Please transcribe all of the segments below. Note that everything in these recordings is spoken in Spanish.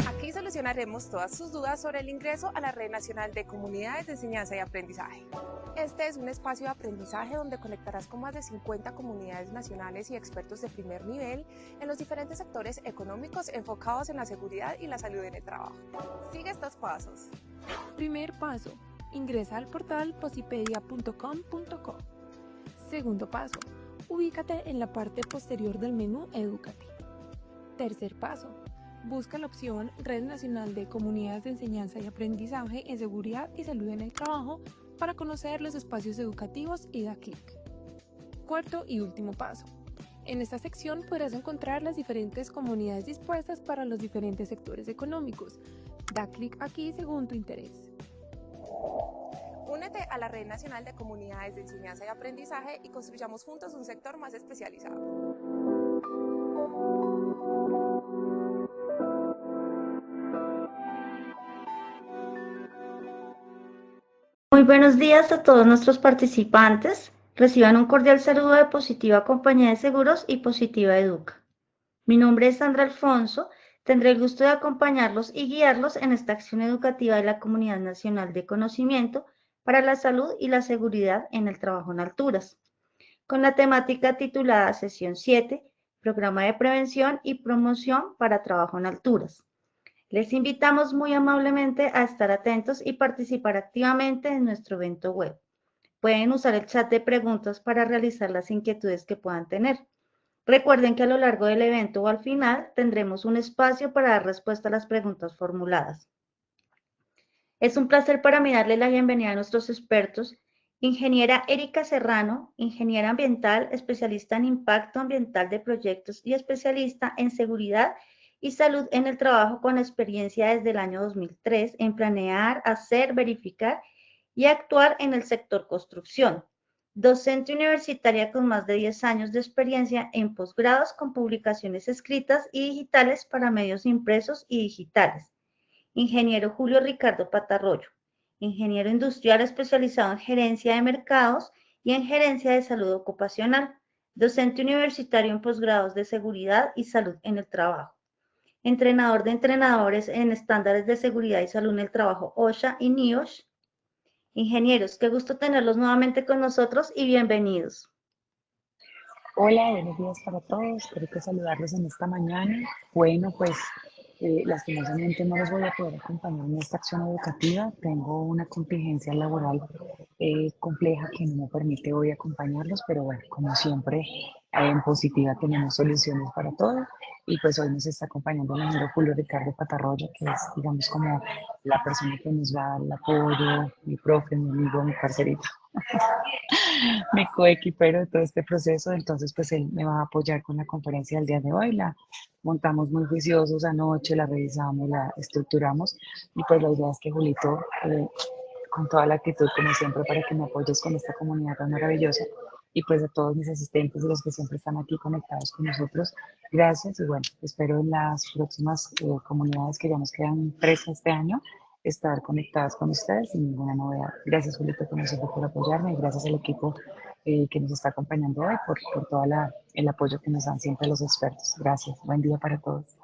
Aquí solucionaremos todas sus dudas sobre el ingreso a la Red Nacional de Comunidades de Enseñanza y Aprendizaje. Este es un espacio de aprendizaje donde conectarás con más de 50 comunidades nacionales y expertos de primer nivel en los diferentes sectores económicos enfocados en la seguridad y la salud en el trabajo. Sigue estos pasos. Primer paso, ingresa al portal posipedia.com.co. Segundo paso, ubícate en la parte posterior del menú Edúcate. Tercer paso, busca la opción Red Nacional de Comunidades de Enseñanza y Aprendizaje en Seguridad y Salud en el Trabajo para conocer los espacios educativos y da clic. Cuarto y último paso. En esta sección podrás encontrar las diferentes comunidades dispuestas para los diferentes sectores económicos. Da clic aquí según tu interés. Únete a la Red Nacional de Comunidades de Enseñanza y Aprendizaje y construyamos juntos un sector más especializado. Muy buenos días a todos nuestros participantes. Reciban un cordial saludo de Positiva Compañía de Seguros y Positiva Educa. Mi nombre es Sandra Alfonso. Tendré el gusto de acompañarlos y guiarlos en esta acción educativa de la Comunidad Nacional de Conocimiento para la Salud y la Seguridad en el Trabajo en Alturas, con la temática titulada Sesión 7, Programa de Prevención y Promoción para Trabajo en Alturas. Les invitamos muy amablemente a estar atentos y participar activamente en nuestro evento web. Pueden usar el chat de preguntas para realizar las inquietudes que puedan tener. Recuerden que a lo largo del evento o al final tendremos un espacio para dar respuesta a las preguntas formuladas. Es un placer para mí darle la bienvenida a nuestros expertos. Ingeniera Erika Serrano, ingeniera ambiental, especialista en impacto ambiental de proyectos y especialista en seguridad y salud en el trabajo con experiencia desde el año 2003 en planear, hacer, verificar y actuar en el sector construcción. Docente universitaria con más de 10 años de experiencia en posgrados con publicaciones escritas y digitales para medios impresos y digitales. Ingeniero Julio Ricardo Patarroyo, ingeniero industrial especializado en gerencia de mercados y en gerencia de salud ocupacional, docente universitario en posgrados de seguridad y salud en el trabajo, entrenador de entrenadores en estándares de seguridad y salud en el trabajo OSHA y NIOSH. Ingenieros, qué gusto tenerlos nuevamente con nosotros y bienvenidos. Hola, buenos días para todos. Espero que saludarlos en esta mañana. Bueno, pues lastimosamente no los voy a poder acompañar en esta acción educativa. Tengo una contingencia laboral compleja que no me permite hoy acompañarlos, pero bueno, como siempre, en Positiva tenemos soluciones para todo. Y pues hoy nos está acompañando el ingeniero Julio Ricardo Patarroyo, que es, digamos, como la persona que nos va a dar el apoyo, mi profe, mi amigo, mi parcerito. Mi coequipero de todo este proceso, entonces pues él me va a apoyar con la conferencia del día de hoy, la montamos muy juiciosos anoche, la revisamos, la estructuramos y pues la idea es que Julito, con toda la actitud como siempre para que me apoyes con esta comunidad tan maravillosa y pues a todos mis asistentes y los que siempre están aquí conectados con nosotros, gracias y bueno, espero en las próximas comunidades que ya nos quedan 3 este año, estar conectadas con ustedes sin ninguna novedad. Gracias, Julito, como siempre, por apoyarme y gracias al equipo que nos está acompañando hoy por todo el apoyo que nos dan siempre los expertos. Gracias. Buen día para todos.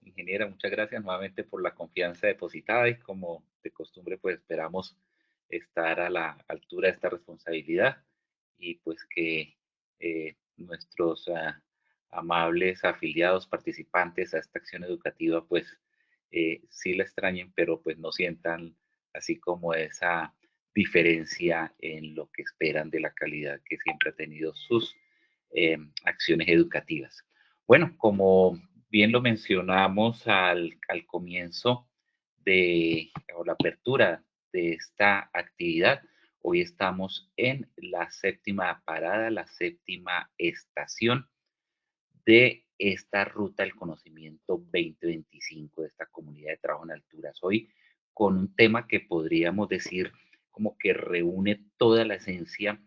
Ingeniera, muchas gracias nuevamente por la confianza depositada y como de costumbre, pues esperamos estar a la altura de esta responsabilidad y pues que nuestros amables afiliados, participantes a esta acción educativa, pues sí la extrañen, pero pues no sientan así como esa diferencia en lo que esperan de la calidad que siempre ha tenido sus acciones educativas. Bueno, como bien lo mencionamos al comienzo o la apertura de esta actividad, hoy estamos en la séptima parada, la séptima estación de esta ruta del conocimiento 2025 de esta comunidad de trabajo en alturas. Hoy con un tema que podríamos decir como que reúne toda la esencia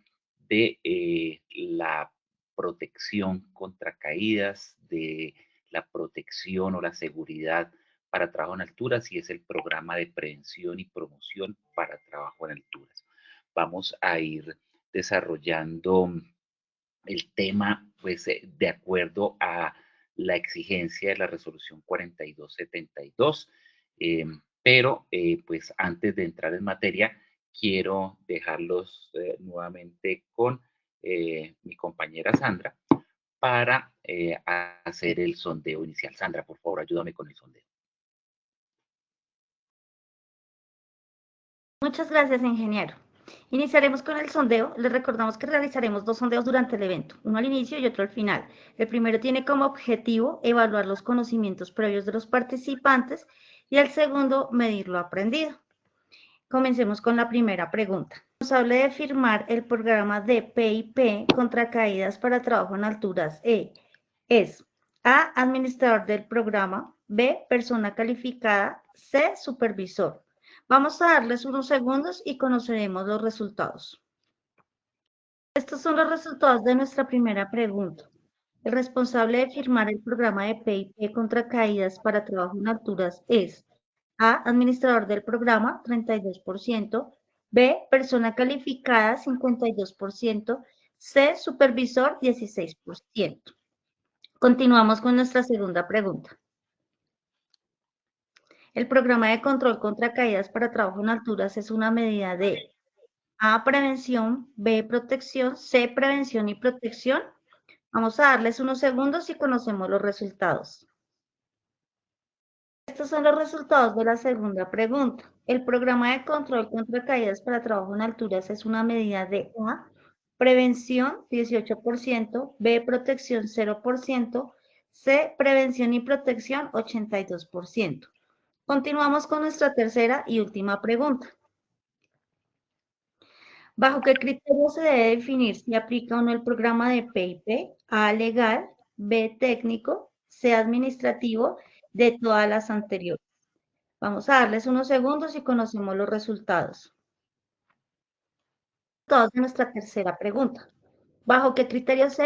de la protección contra caídas, de la protección o la seguridad para trabajo en alturas y es el programa de prevención y promoción para trabajo en alturas. Vamos a ir desarrollando el tema, pues, de acuerdo a la exigencia de la resolución 4272. Pero, pues, antes de entrar en materia, quiero dejarlos nuevamente con mi compañera Sandra para hacer el sondeo inicial. Sandra, por favor, ayúdame con el sondeo. Muchas gracias, ingeniero. Iniciaremos con el sondeo. Les recordamos que realizaremos 2 sondeos durante el evento, uno al inicio y otro al final. El primero tiene como objetivo evaluar los conocimientos previos de los participantes y el segundo, medir lo aprendido. Comencemos con la primera pregunta. Responsable de firmar el programa de PIP contra caídas para trabajo en alturas es A, administrador del programa, B, persona calificada, C, supervisor. Vamos a darles unos segundos y conoceremos los resultados. Estos son los resultados de nuestra primera pregunta. El responsable de firmar el programa de PIP contra caídas para trabajo en alturas es A, administrador del programa, 32%, B, persona calificada, 52%, C, supervisor, 16%. Continuamos con nuestra segunda pregunta. El programa de control contra caídas para trabajo en alturas es una medida de A, prevención, B, protección, C, prevención y protección. Vamos a darles unos segundos y conocemos los resultados. Estos son los resultados de la segunda pregunta. El programa de control contra caídas para trabajo en alturas es una medida de A, prevención, 18%, B, protección, 0%, C, prevención y protección, 82%. Continuamos con nuestra tercera y última pregunta. ¿Bajo qué criterio se debe definir si aplica o no el programa de PIP? A, legal, B, técnico, C, administrativo, de todas las anteriores. Vamos a darles unos segundos y conocemos los resultados. Resultados de nuestra tercera pregunta. ¿Bajo qué criterio se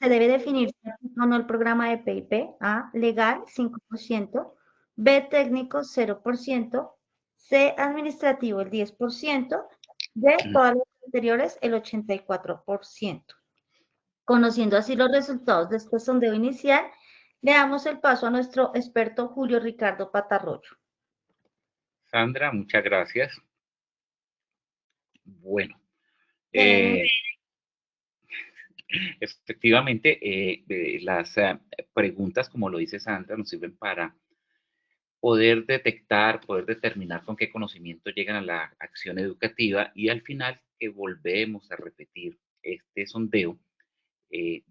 debe definir si aplica o no el programa de PIP? A, legal, 5%, B, técnico, 0%, C, administrativo, el 10%, D, todas las anteriores, el 84%. Conociendo así los resultados de este sondeo inicial, le damos el paso a nuestro experto Julio Ricardo Patarroyo. Sandra, muchas gracias. Bueno, efectivamente, las preguntas, como lo dice Sandra, nos sirven para poder detectar, poder determinar con qué conocimiento llegan a la acción educativa y al final que volvemos a repetir este sondeo,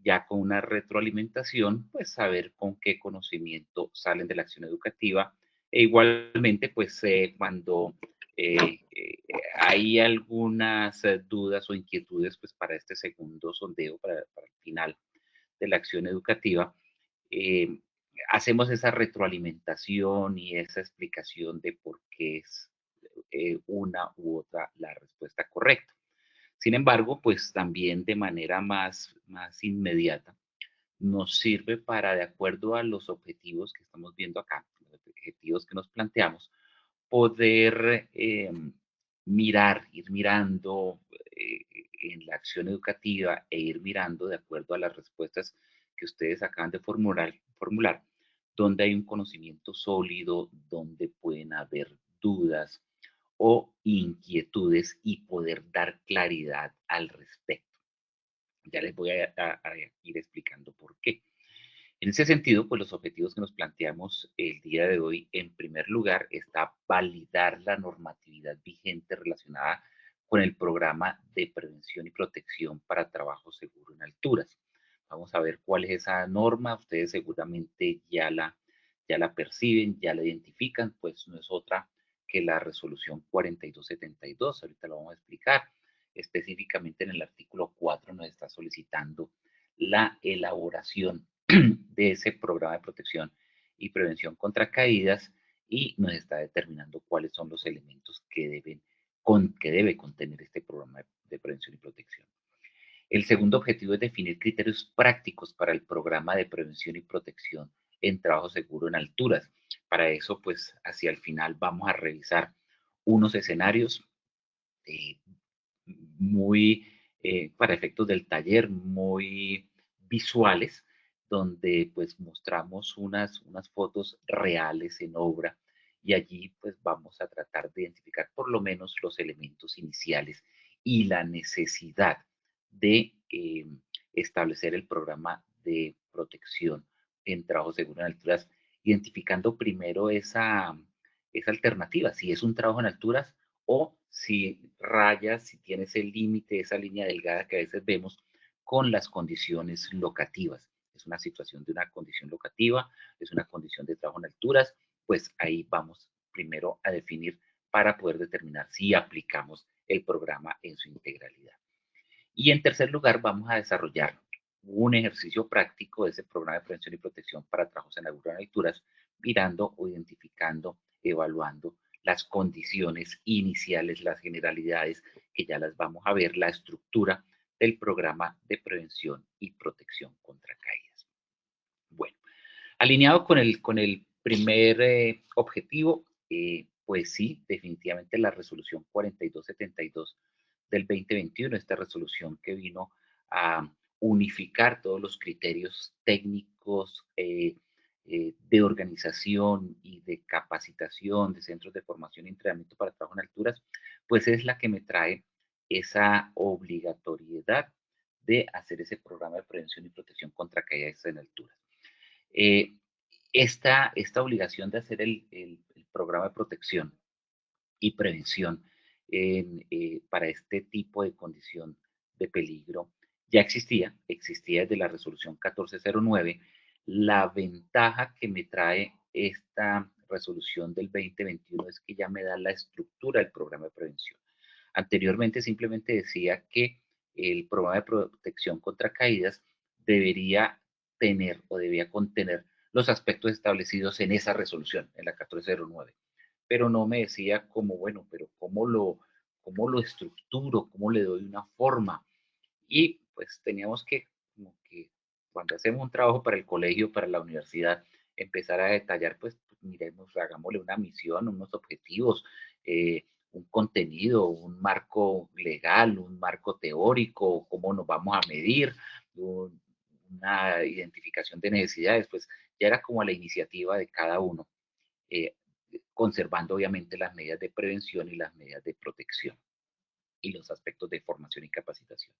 ya con una retroalimentación, pues saber con qué conocimiento salen de la acción educativa e igualmente, pues cuando hay algunas dudas o inquietudes, pues para este segundo sondeo, para el final de la acción educativa, hacemos esa retroalimentación y esa explicación de por qué es una u otra la respuesta correcta. Sin embargo, pues también de manera más inmediata, nos sirve para, de acuerdo a los objetivos que estamos viendo acá, los objetivos que nos planteamos, poder ir mirando en la acción educativa e ir mirando de acuerdo a las respuestas que ustedes acaban de formular, donde hay un conocimiento sólido, donde pueden haber dudas o inquietudes y poder dar claridad al respecto. Ya les voy a ir explicando por qué. En ese sentido, pues los objetivos que nos planteamos el día de hoy, en primer lugar, está validar la normatividad vigente relacionada con el programa de prevención y protección para trabajo seguro en alturas. Vamos a ver cuál es esa norma. Ustedes seguramente ya la perciben, ya la identifican, pues no es otra que la resolución 4272. Ahorita lo vamos a explicar. Específicamente en el artículo 4 nos está solicitando la elaboración de ese programa de protección y prevención contra caídas y nos está determinando cuáles son los elementos que debe contener este programa de prevención y protección. El segundo objetivo es definir criterios prácticos para el programa de prevención y protección en trabajo seguro en alturas. Para eso, pues, hacia el final vamos a revisar unos escenarios muy para efectos del taller, muy visuales, donde pues mostramos unas fotos reales en obra y allí pues vamos a tratar de identificar por lo menos los elementos iniciales y la necesidad de establecer el programa de protección en trabajo seguro en alturas, identificando primero esa alternativa, si es un trabajo en alturas o si rayas, si tienes el límite, esa línea delgada que a veces vemos con las condiciones locativas. Es una situación de una condición locativa, es una condición de trabajo en alturas, pues ahí vamos primero a definir para poder determinar si aplicamos el programa en su integralidad. Y en tercer lugar, vamos a desarrollar un ejercicio práctico de ese programa de prevención y protección para trabajos en alturas, mirando o identificando, evaluando las condiciones iniciales, las generalidades, que ya las vamos a ver, la estructura del programa de prevención y protección contra caídas. Bueno, alineado con el primer objetivo, pues sí, definitivamente la resolución 4272 del 2021, esta resolución que vino a unificar todos los criterios técnicos de organización y de capacitación de centros de formación y entrenamiento para trabajo en alturas, pues es la que me trae esa obligatoriedad de hacer ese programa de prevención y protección contra caídas en alturas. Esta obligación de hacer el programa de protección y prevención para este tipo de condición de peligro ya existía desde la resolución 1409. La ventaja que me trae esta resolución del 2021 es que ya me da la estructura del programa de prevención. Anteriormente simplemente decía que el programa de protección contra caídas debería tener o debía contener los aspectos establecidos en esa resolución, en la 1409. Pero no me decía como, bueno, pero cómo lo estructuro, cómo le doy una forma. Y pues teníamos que, como que cuando hacemos un trabajo para el colegio, para la universidad, empezar a detallar, pues miremos, hagámosle una misión, unos objetivos, un contenido, un marco legal, un marco teórico, cómo nos vamos a medir, una identificación de necesidades, pues ya era como la iniciativa de cada uno, eh, conservando obviamente las medidas de prevención y las medidas de protección y los aspectos de formación y capacitación.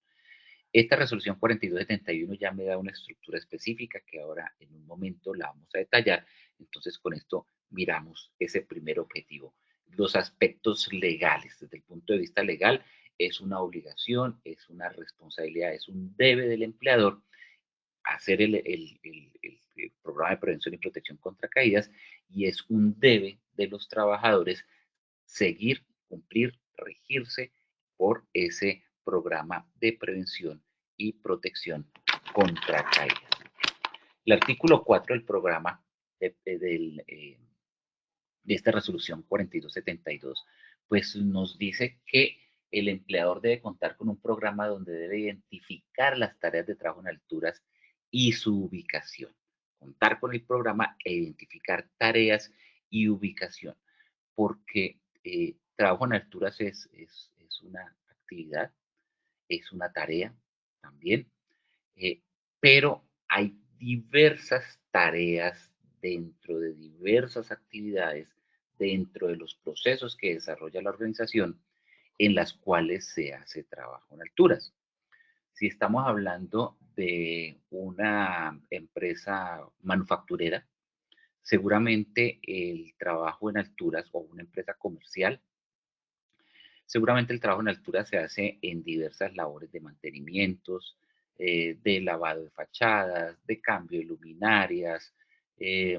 Esta resolución 4271 ya me da una estructura específica que ahora en un momento la vamos a detallar. Entonces con esto miramos ese primer objetivo. Los aspectos legales, desde el punto de vista legal, es una obligación, es una responsabilidad, es un debe del empleador hacer el programa de prevención y protección contra caídas y es un debe de los trabajadores seguir, cumplir, regirse por ese programa de prevención y protección contra caídas. El artículo 4 del programa de esta resolución 4272, pues nos dice que el empleador debe contar con un programa donde debe identificar las tareas de trabajo en alturas y su ubicación. Contar con el programa e identificar tareas y ubicación, porque trabajo en alturas es una actividad, es una tarea también, pero hay diversas tareas dentro de diversas actividades, dentro de los procesos que desarrolla la organización, en las cuales se hace trabajo en alturas. Si estamos hablando de una empresa manufacturera, seguramente el trabajo en alturas o una empresa comercial, seguramente el trabajo en altura se hace en diversas labores de mantenimientos, de lavado de fachadas, de cambio de luminarias, de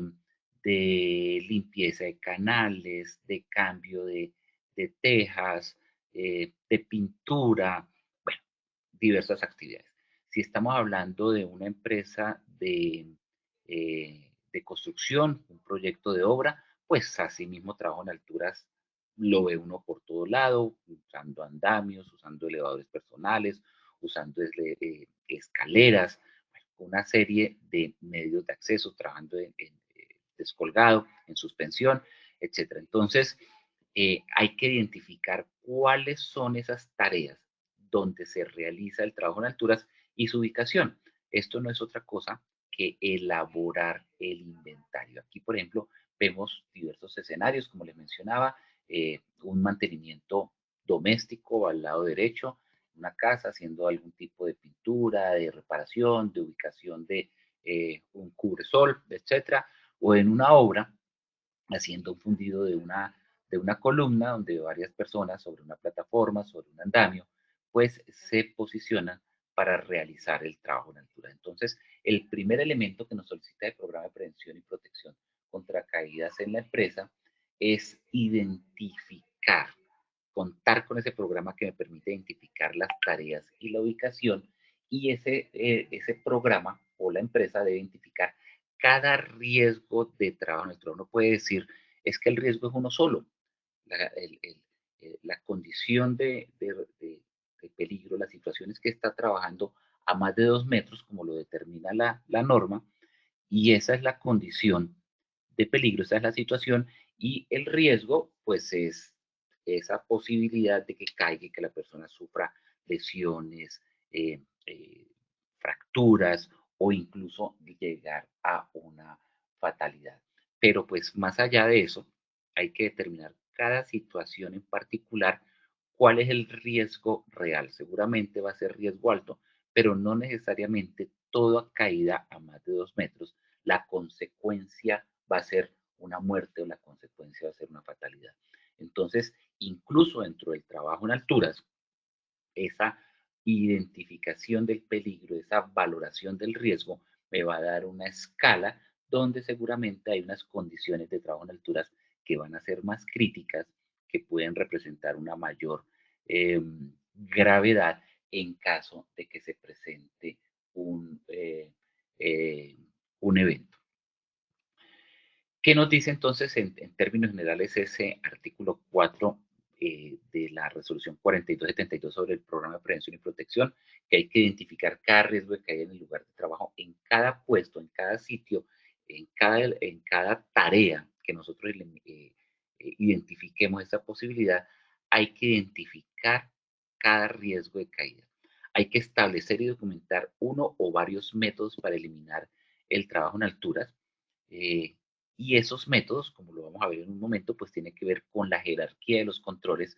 limpieza de canales, de cambio de tejas, de pintura, bueno, diversas actividades. Si estamos hablando de una empresa de construcción, un proyecto de obra, pues así mismo trabajo en alturas lo ve uno por todo lado, usando andamios, usando elevadores personales, usando escaleras, una serie de medios de acceso, trabajando en descolgado, en suspensión, etc. Entonces, hay que identificar cuáles son esas tareas donde se realiza el trabajo en alturas y su ubicación. Esto no es otra cosa que elaborar el inventario. Aquí, por ejemplo, vemos diversos escenarios, como les mencionaba, un mantenimiento doméstico al lado derecho, una casa haciendo algún tipo de pintura, de reparación, de ubicación de un cubresol, etcétera, o en una obra haciendo un fundido de una columna donde varias personas sobre una plataforma, sobre un andamio, pues se posicionan para realizar el trabajo en altura. Entonces, el primer elemento que nos solicita el programa de prevención y protección contra caídas en la empresa es identificar, contar con ese programa que me permite identificar las tareas y la ubicación, y ese programa o la empresa debe identificar cada riesgo de trabajo en el trabajo. No puede decir, es que el riesgo es uno solo. La condición de peligro, la situación es que está trabajando a más de 2 metros, como lo determina la norma, y esa es la condición de peligro, esa es la situación, y el riesgo, pues es esa posibilidad de que caiga y que la persona sufra lesiones, eh, eh, fracturas o incluso llegar a una fatalidad. Pero pues más allá de eso, hay que determinar cada situación en particular cuál es el riesgo real. Seguramente va a ser riesgo alto, pero no necesariamente toda caída a más de 2 metros, la consecuencia va a ser una muerte o la consecuencia va a ser una fatalidad. Entonces, incluso dentro del trabajo en alturas, esa identificación del peligro, esa valoración del riesgo, me va a dar una escala donde seguramente hay unas condiciones de trabajo en alturas que van a ser más críticas, que pueden representar una mayor gravedad en caso de que se presente un, eh, un evento. ¿Qué nos dice entonces en términos generales ese artículo 4 de la resolución 4272 sobre el programa de prevención y protección? Que hay que identificar cada riesgo de caída en el lugar de trabajo, en cada puesto, en cada sitio, en cada tarea que nosotros identifiquemos esa posibilidad, hay que identificar cada riesgo de caída. Hay que establecer y documentar uno o varios métodos para eliminar el trabajo en alturas. Y esos métodos, como lo vamos a ver en un momento, pues tiene que ver con la jerarquía de los controles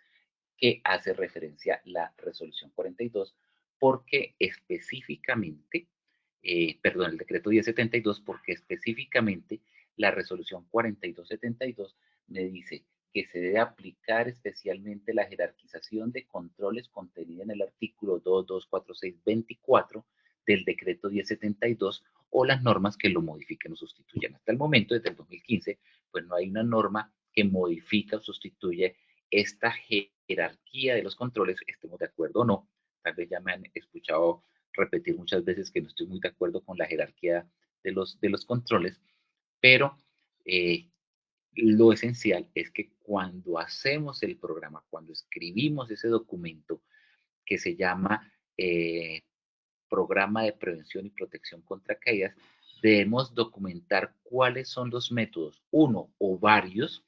que hace referencia la resolución 42, porque específicamente, perdón, el decreto 1072, porque específicamente la resolución 4272 me dice que se debe aplicar especialmente la jerarquización de controles contenida en el artículo 224624 del decreto 1072 o las normas que lo modifiquen o sustituyan. Hasta el momento, desde el 2015, pues no hay una norma que modifica o sustituye esta jerarquía de los controles, estemos de acuerdo o no. Tal vez ya me han escuchado repetir muchas veces que no estoy muy de acuerdo con la jerarquía de los controles, pero lo esencial es que cuando hacemos el programa, cuando escribimos ese documento que se llama Programa de Prevención y Protección contra Caídas, debemos documentar cuáles son los métodos, uno o varios,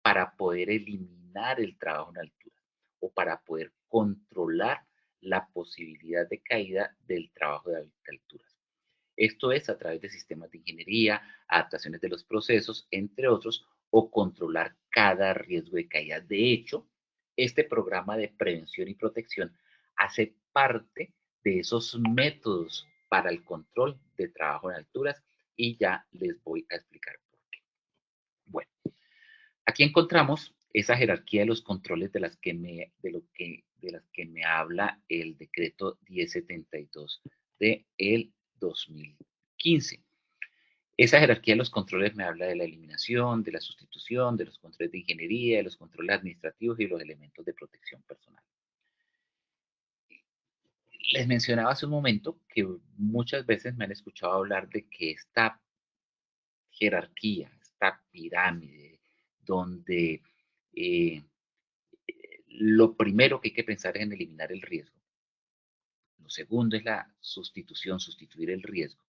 para poder eliminar el trabajo en altura o para poder controlar la posibilidad de caída del trabajo de alturas. Esto es a través de sistemas de ingeniería, adaptaciones de los procesos, entre otros, o controlar cada riesgo de caída. De hecho, este programa de prevención y protección hace parte de esos métodos para el control de trabajo en alturas y ya les voy a explicar por qué. Bueno, aquí encontramos esa jerarquía de los controles de las que me habla el decreto 1072 de el 2015. Esa jerarquía de los controles me habla de la eliminación, de la sustitución, de los controles de ingeniería, de los controles administrativos y los elementos de protección personal. Les mencionaba hace un momento que muchas veces me han escuchado hablar de que esta jerarquía, esta pirámide, donde eh, lo primero que hay que pensar es en eliminar el riesgo. Lo segundo es la sustitución, sustituir el riesgo.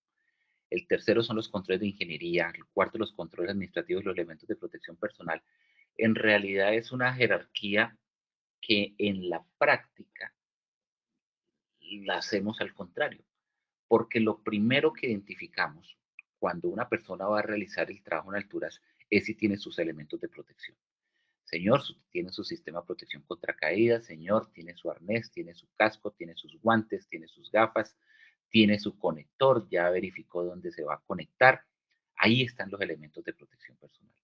El tercero son los controles de ingeniería. El cuarto, los controles administrativos y los elementos de protección personal. En realidad es una jerarquía que en la práctica la hacemos al contrario, porque lo primero que identificamos cuando una persona va a realizar el trabajo en alturas es si tiene sus elementos de protección. Señor, tiene su sistema de protección contra caídas, señor, tiene su arnés, tiene su casco, tiene sus guantes, tiene sus gafas, tiene su conector, ya verificó dónde se va a conectar. Ahí están los elementos de protección personal.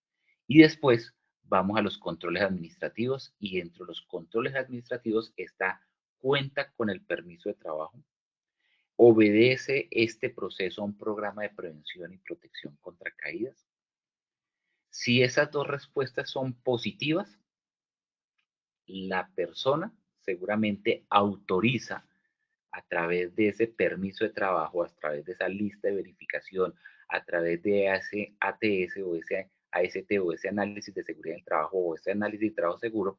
Y después vamos a los controles administrativos y entre los controles administrativos está cuenta con el permiso de trabajo, obedece este proceso a un programa de prevención y protección contra caídas. Si esas dos respuestas son positivas, la persona seguramente autoriza a través de ese permiso de trabajo, a través de esa lista de verificación, a través de ese ATS o ese AST o ese análisis de seguridad del trabajo o ese análisis de trabajo seguro,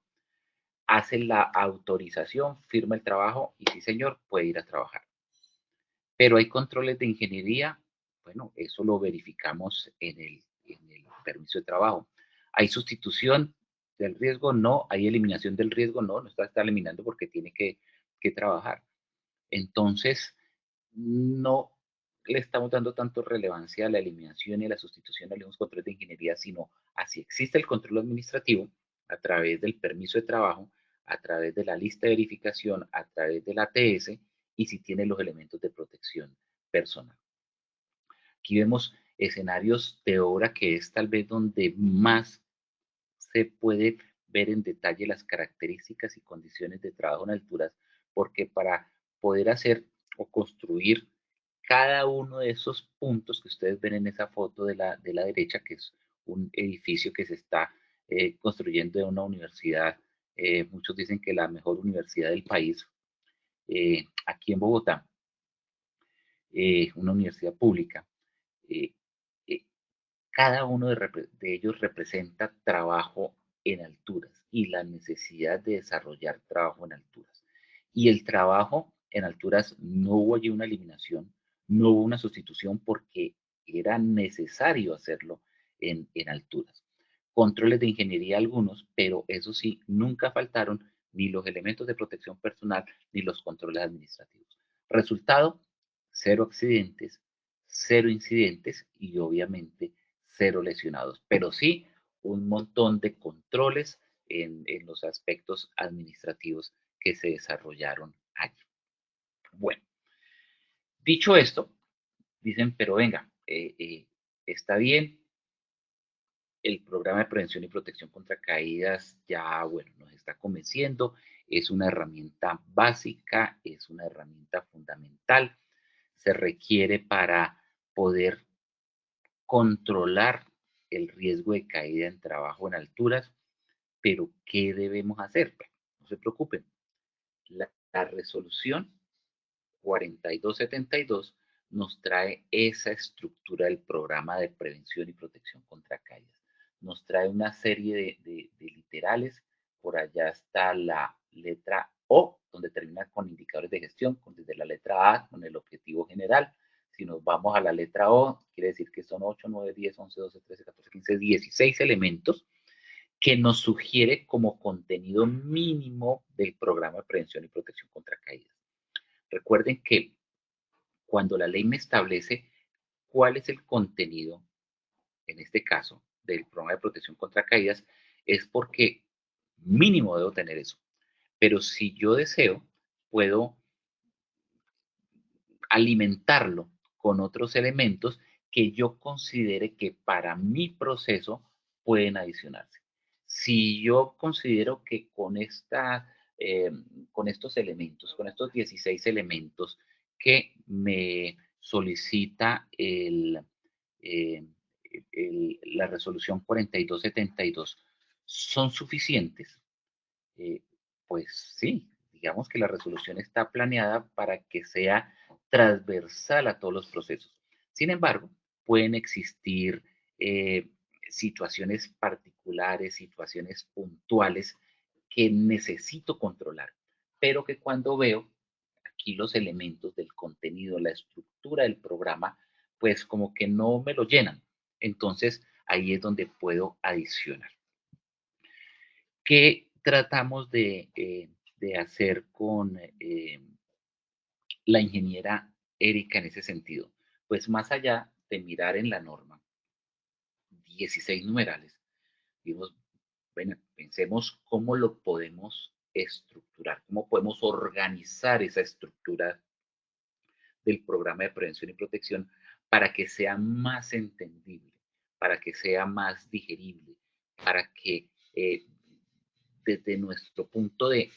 hace la autorización, firma el trabajo y sí, señor, puede ir a trabajar. Pero hay controles de ingeniería, bueno, eso lo verificamos en el permiso de trabajo. ¿Hay sustitución del riesgo? No. ¿Hay eliminación del riesgo? No, no está eliminando porque tiene que trabajar. Entonces, no le estamos dando tanto relevancia a la eliminación y a la sustitución de los controles de ingeniería, sino a si existe el control administrativo a través del permiso de trabajo, a través de la lista de verificación, a través del ATS y si tiene los elementos de protección personal. Aquí vemos escenarios de obra que es tal vez donde más se puede ver en detalle las características y condiciones de trabajo en alturas, porque para poder hacer o construir cada uno de esos puntos que ustedes ven en esa foto de la derecha, que es un edificio que se está construyendo de una universidad, muchos dicen que la mejor universidad del país, aquí en Bogotá, una universidad pública. Eh, eh, Cada uno de ellos representa trabajo en alturas y la necesidad de desarrollar trabajo en alturas. Y el trabajo en alturas no hubo allí una eliminación, no hubo una sustitución porque era necesario hacerlo en alturas. Controles de ingeniería algunos, pero eso sí, nunca faltaron ni los elementos de protección personal ni los controles administrativos. Resultado, cero accidentes, cero incidentes y obviamente cero lesionados, pero sí un montón de controles en los aspectos administrativos que se desarrollaron allí. Bueno, dicho esto, dicen, pero venga, está bien, el programa de prevención y protección contra caídas ya, bueno, nos está convenciendo, es una herramienta básica, es una herramienta fundamental, se requiere para poder controlar el riesgo de caída en trabajo en alturas, pero ¿qué debemos hacer? No se preocupen, la resolución 4272 nos trae esa estructura del programa de prevención y protección contra caídas. Nos trae una serie de literales, por allá está la letra O, donde termina con indicadores de gestión, desde la letra A con el objetivo general. Si nos vamos a la letra O, quiere decir que son 8, 9, 10, 11, 12, 13, 14, 15, 16 elementos que nos sugiere como contenido mínimo del programa de prevención y protección contra caídas. Recuerden que cuando la ley me establece cuál es el contenido, en este caso, del programa de protección contra caídas, es porque mínimo debo tener eso. Pero si yo deseo, puedo alimentarlo con otros elementos que yo considere que para mi proceso pueden adicionarse. Si yo considero que con estos elementos, con estos 16 elementos que me solicita eh, la resolución 4272 son suficientes, eh, pues sí, digamos que la resolución está planeada para que sea transversal a todos los procesos. Sin embargo, pueden existir situaciones particulares, situaciones puntuales que necesito controlar, pero que cuando veo aquí los elementos del contenido, la estructura del programa, pues como que no me lo llenan. Entonces, ahí es donde puedo adicionar. ¿Qué tratamos de hacer la ingeniera Erika en ese sentido? Pues más allá de mirar en la norma 16 numerales, digamos, bueno, pensemos cómo lo podemos estructurar, cómo podemos organizar esa estructura del programa de prevención y protección para que sea más entendible, para que sea más digerible, para que desde nuestro punto de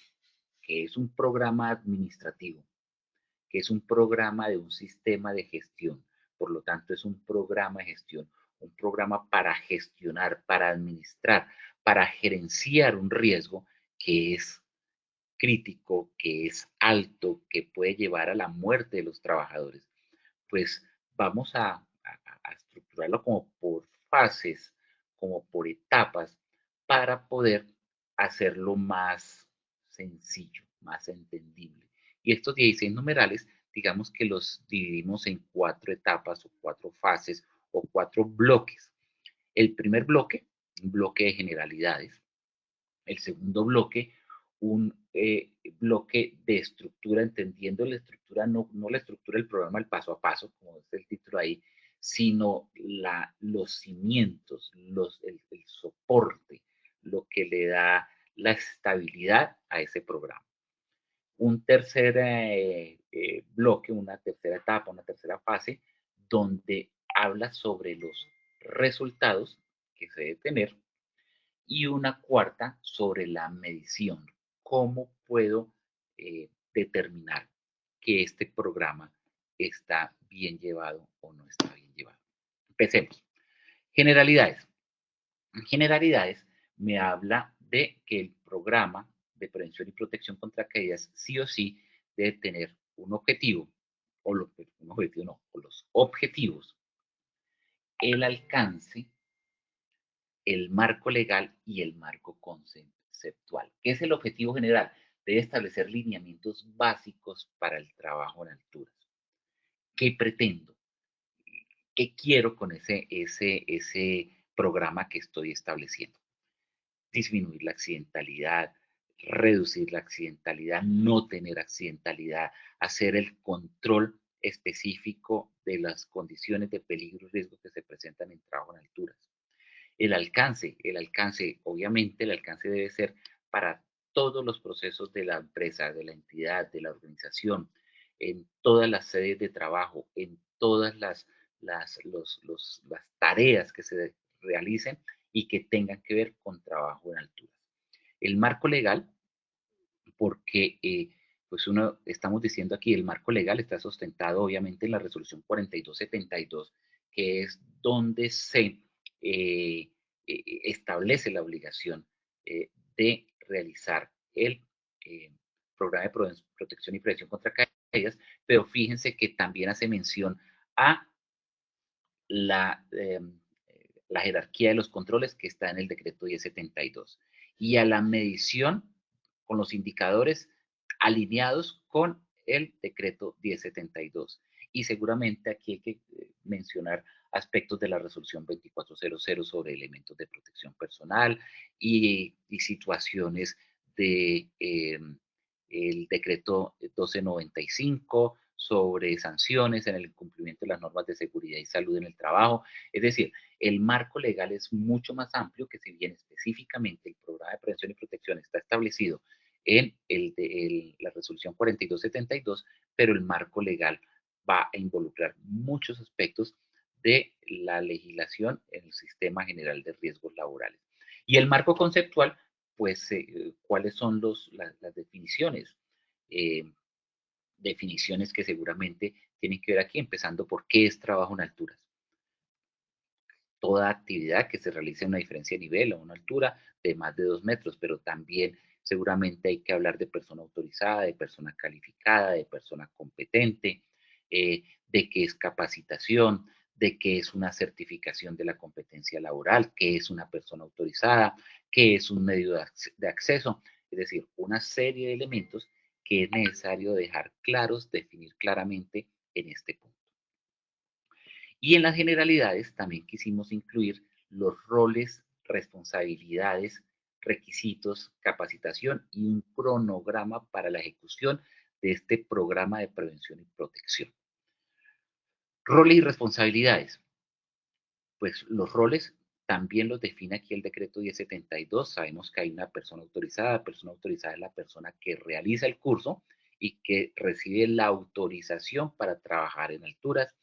que es un programa administrativo, que es un programa de un sistema de gestión, por lo tanto es un programa de gestión, un programa para gestionar, para administrar, para gerenciar un riesgo que es crítico, que es alto, que puede llevar a la muerte de los trabajadores. Pues vamos a estructurarlo como por fases, como por etapas, para poder hacerlo más sencillo, más entendible. Y estos 16 numerales, digamos que los dividimos en 4 etapas o 4 fases o 4 bloques. El primer bloque, un bloque de generalidades. El segundo bloque, un bloque de estructura, entendiendo la estructura, no la estructura del programa, el paso a paso, como es el título ahí, sino los cimientos, el soporte, lo que le da la estabilidad a ese programa. Un tercer bloque, una tercera etapa, una tercera fase, donde habla sobre los resultados que se debe tener, y una cuarta sobre la medición. ¿Cómo puedo determinar que este programa está bien llevado o no está bien llevado? Empecemos. Generalidades. Generalidades me habla de que el programa de prevención y protección contra caídas sí o sí debe tener un objetivo, o un objetivo no, o los objetivos, el alcance, el marco legal y el marco conceptual. ¿Qué es el objetivo general? Debe establecer lineamientos básicos para el trabajo en alturas. ¿Qué pretendo? ¿Qué quiero con ese programa que estoy estableciendo? Disminuir la accidentalidad, reducir la accidentalidad, no tener accidentalidad, hacer el control específico de las condiciones de peligro y riesgo que se presentan en trabajo en alturas. El alcance, obviamente el alcance debe ser para todos los procesos de la empresa, de la entidad, de la organización, en todas las sedes de trabajo, en todas las tareas que se realicen y que tengan que ver con trabajo en alturas. El marco legal, porque pues estamos diciendo aquí, el marco legal está sustentado obviamente en la resolución 4272, que es donde se establece la obligación de realizar el programa de protección y prevención contra caídas, pero fíjense que también hace mención a la jerarquía de los controles que está en el decreto 1072 y a la medición con los indicadores alineados con el decreto 1072. Y seguramente aquí hay que mencionar aspectos de la resolución 2400 sobre elementos de protección personal y situaciones de el decreto 1295 sobre sanciones en el incumplimiento de las normas de seguridad y salud en el trabajo. Es decir, el marco legal es mucho más amplio que si bien específicamente el programa de prevención y protección está establecido en la resolución 4272, pero el marco legal va a involucrar muchos aspectos de la legislación en el Sistema General de Riesgos Laborales. Y el marco conceptual, pues, ¿cuáles son las definiciones? Definiciones que seguramente tienen que ver aquí, empezando por qué es trabajo en alturas. Toda actividad que se realice en una diferencia de nivel o una altura de más de 2 metros, pero también seguramente hay que hablar de persona autorizada, de persona calificada, de persona competente, de qué es capacitación, de qué es una certificación de la competencia laboral, qué es una persona autorizada, qué es un medio de acceso, es decir, una serie de elementos que es necesario dejar claros, definir claramente en este punto. Y en las generalidades también quisimos incluir los roles, responsabilidades, requisitos, capacitación y un cronograma para la ejecución de este programa de prevención y protección. Roles y responsabilidades. Pues los roles también los define aquí el decreto 1072. Sabemos que hay una persona autorizada. La persona autorizada es la persona que realiza el curso y que recibe la autorización para trabajar en alturas.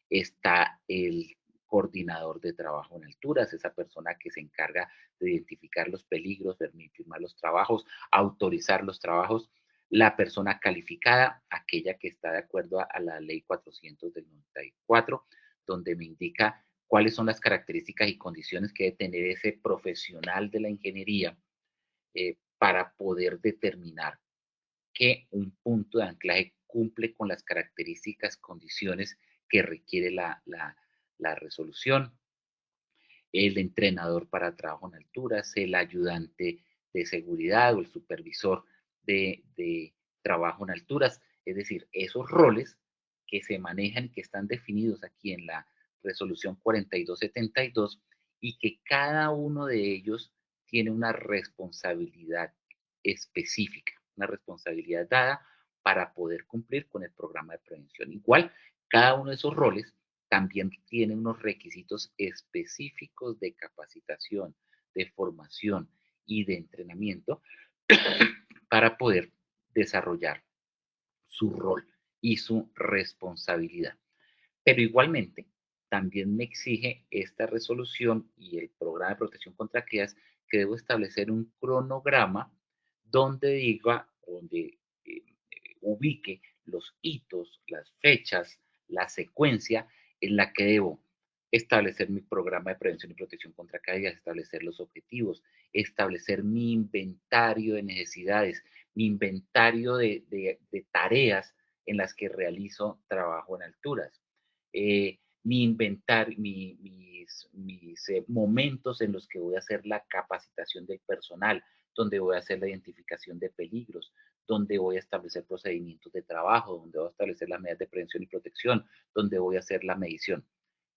Está el coordinador de trabajo en alturas, esa persona que se encarga de identificar los peligros, firmar los trabajos, autorizar los trabajos. La persona calificada, aquella que está de acuerdo a la ley 400 del 94, donde me indica cuáles son las características y condiciones que debe tener ese profesional de la ingeniería para poder determinar que un punto de anclaje cumple con las características, condiciones que requiere la resolución. El entrenador para trabajo en alturas, el ayudante de seguridad o el supervisor de trabajo en alturas, es decir, esos roles que se manejan y que están definidos aquí en la resolución 4272 y que cada uno de ellos tiene una responsabilidad específica, una responsabilidad dada para poder cumplir con el programa de prevención. Igual, cada uno de esos roles también tiene unos requisitos específicos de capacitación, de formación y de entrenamiento para poder desarrollar su rol y su responsabilidad. Pero igualmente, también me exige esta resolución y el programa de protección contra caídas que debo establecer un cronograma donde diga, donde ubique los hitos, las fechas, la secuencia en la que debo establecer mi programa de prevención y protección contra caídas, establecer los objetivos, establecer mi inventario de necesidades, mi inventario de tareas en las que realizo trabajo en alturas, mi inventario, mis momentos en los que voy a hacer la capacitación del personal, donde voy a hacer la identificación de peligros, donde voy a establecer procedimientos de trabajo, donde voy a establecer las medidas de prevención y protección, donde voy a hacer la medición.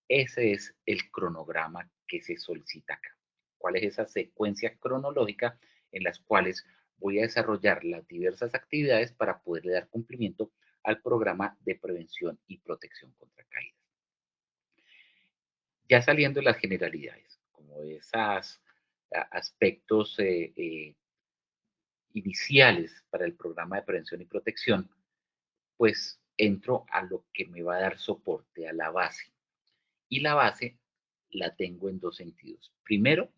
Ese es el cronograma que se solicita acá. ¿Cuál es esa secuencia cronológica en las cuales voy a desarrollar las diversas actividades para poder dar cumplimiento al programa de prevención y protección contra caídas? Ya saliendo de las generalidades, como esos aspectos iniciales para el programa de prevención y protección, pues entro a lo que me va a dar soporte, a la base. Y la base la tengo en dos sentidos. Primero,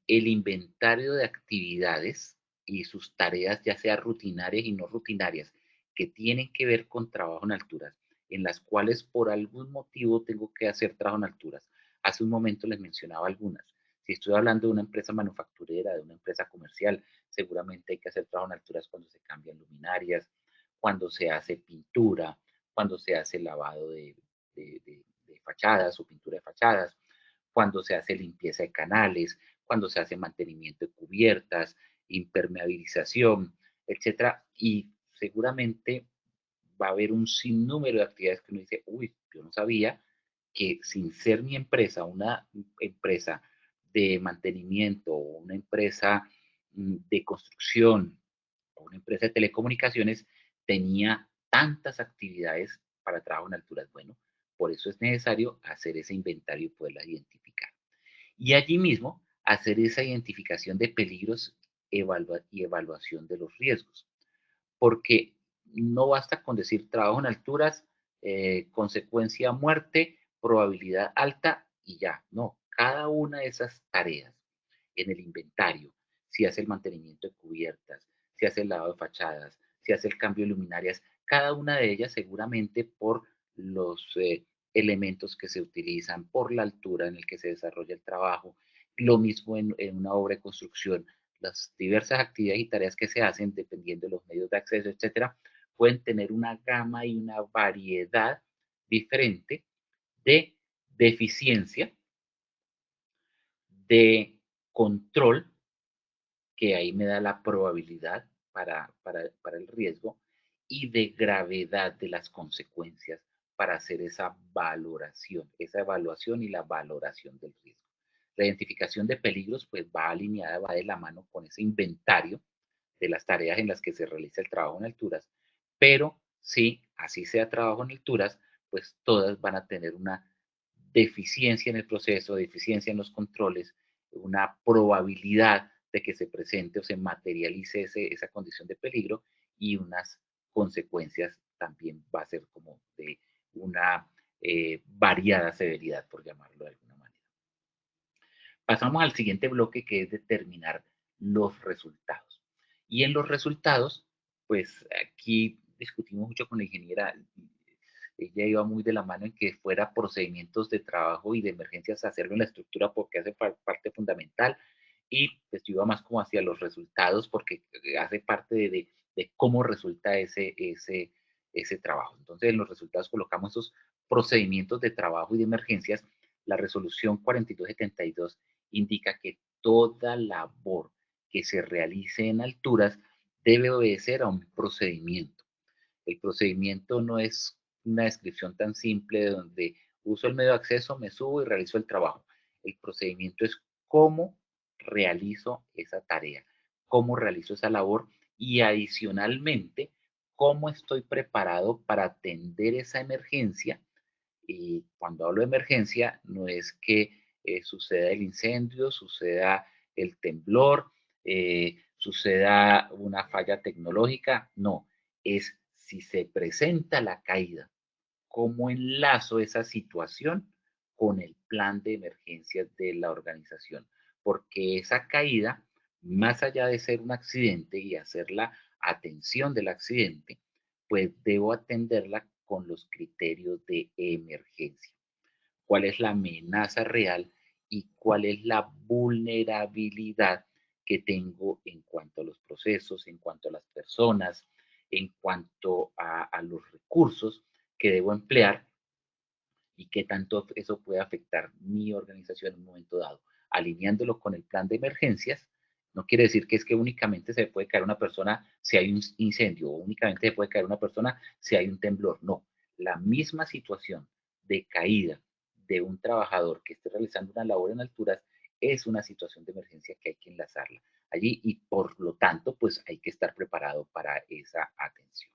el inventario de actividades y sus tareas, ya sea rutinarias y no rutinarias, que tienen que ver con trabajo en alturas, en las cuales por algún motivo tengo que hacer trabajo en alturas. Hace un momento les mencionaba algunas. Si estoy hablando de una empresa manufacturera, de una empresa comercial, seguramente hay que hacer trabajo en alturas cuando se cambian luminarias, cuando se hace pintura, cuando se hace lavado de fachadas o pintura de fachadas, cuando se hace limpieza de canales, cuando se hace mantenimiento de cubiertas, impermeabilización, etcétera. Y seguramente va a haber un sinnúmero de actividades que uno dice, uy, yo no sabía que sin ser mi empresa, una empresa de mantenimiento o una empresa de construcción o una empresa de telecomunicaciones tenía tantas actividades para trabajo en alturas. Bueno, por eso es necesario hacer ese inventario y poderlas identificar. Y allí mismo hacer esa identificación de peligros y evaluación de los riesgos. Porque no basta con decir trabajo en alturas, consecuencia muerte, probabilidad alta y ya. No, cada una de esas tareas en el inventario, si hace el mantenimiento de cubiertas, si hace el lavado de fachadas, si hace el cambio de luminarias, cada una de ellas seguramente por los elementos que se utilizan, por la altura en la que se desarrolla el trabajo, lo mismo en una obra de construcción, las diversas actividades y tareas que se hacen dependiendo de los medios de acceso, etcétera, pueden tener una gama y una variedad diferente de deficiencia, de control, que ahí me da la probabilidad para el riesgo, y de gravedad de las consecuencias para hacer esa valoración, esa evaluación y la valoración del riesgo. La identificación de peligros pues va alineada, va de la mano con ese inventario de las tareas en las que se realiza el trabajo en alturas, Pero si así sea trabajo en alturas, pues todas van a tener una deficiencia en el proceso, deficiencia en los controles, una probabilidad de que se presente o se materialice esa condición de peligro y unas consecuencias también va a ser como de una variada severidad, por llamarlo de alguna manera. Pasamos al siguiente bloque, que es determinar los resultados. Y en los resultados, pues aquí discutimos mucho con la ingeniera. Ella iba muy de la mano en que fuera procedimientos de trabajo y de emergencias hacerlo en la estructura porque hace parte fundamental, y pues yo iba más como hacia los resultados porque hace parte de cómo resulta ese trabajo. Entonces en los resultados colocamos esos procedimientos de trabajo y de emergencias. La resolución 4272 indica que toda labor que se realice en alturas debe obedecer a un procedimiento. El procedimiento no es una descripción tan simple donde uso el medio de acceso, me subo y realizo el trabajo. El procedimiento es cómo realizo esa tarea, cómo realizo esa labor y adicionalmente cómo estoy preparado para atender esa emergencia. Y cuando hablo de emergencia, no es que suceda el incendio, suceda el temblor, suceda una falla tecnológica, no, es si se presenta la caída, cómo enlazo esa situación con el plan de emergencias de la organización, porque esa caída, más allá de ser un accidente y hacer la atención del accidente, pues debo atenderla con los criterios de emergencia. ¿Cuál es la amenaza real y cuál es la vulnerabilidad que tengo en cuanto a los procesos, en cuanto a las personas, en cuanto a los recursos que debo emplear y qué tanto eso puede afectar mi organización en un momento dado? Alineándolo con el plan de emergencias, no quiere decir que es que únicamente se puede caer una persona si hay un incendio o únicamente se puede caer una persona si hay un temblor. No, la misma situación de caída de un trabajador que esté realizando una labor en alturas es una situación de emergencia que hay que enlazarla allí y por lo tanto pues hay que estar preparado para esa atención.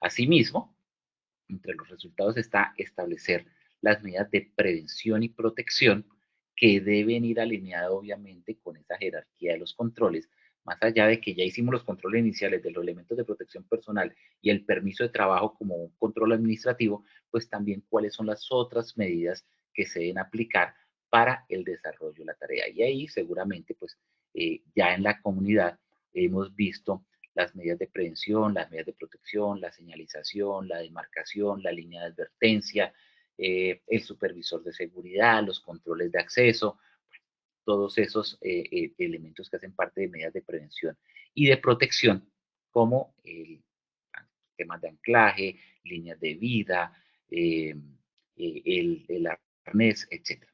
Asimismo, entre los resultados está establecer las medidas de prevención y protección que deben ir alineadas obviamente con esa jerarquía de los controles, más allá de que ya hicimos los controles iniciales de los elementos de protección personal y el permiso de trabajo como un control administrativo, pues también cuáles son las otras medidas que se deben aplicar para el desarrollo de la tarea. Y ahí seguramente pues ya en la comunidad hemos visto las medidas de prevención, las medidas de protección, la señalización, la demarcación, la línea de advertencia, el supervisor de seguridad, los controles de acceso, todos esos elementos que hacen parte de medidas de prevención y de protección, como temas de anclaje, líneas de vida, el arnés, etc.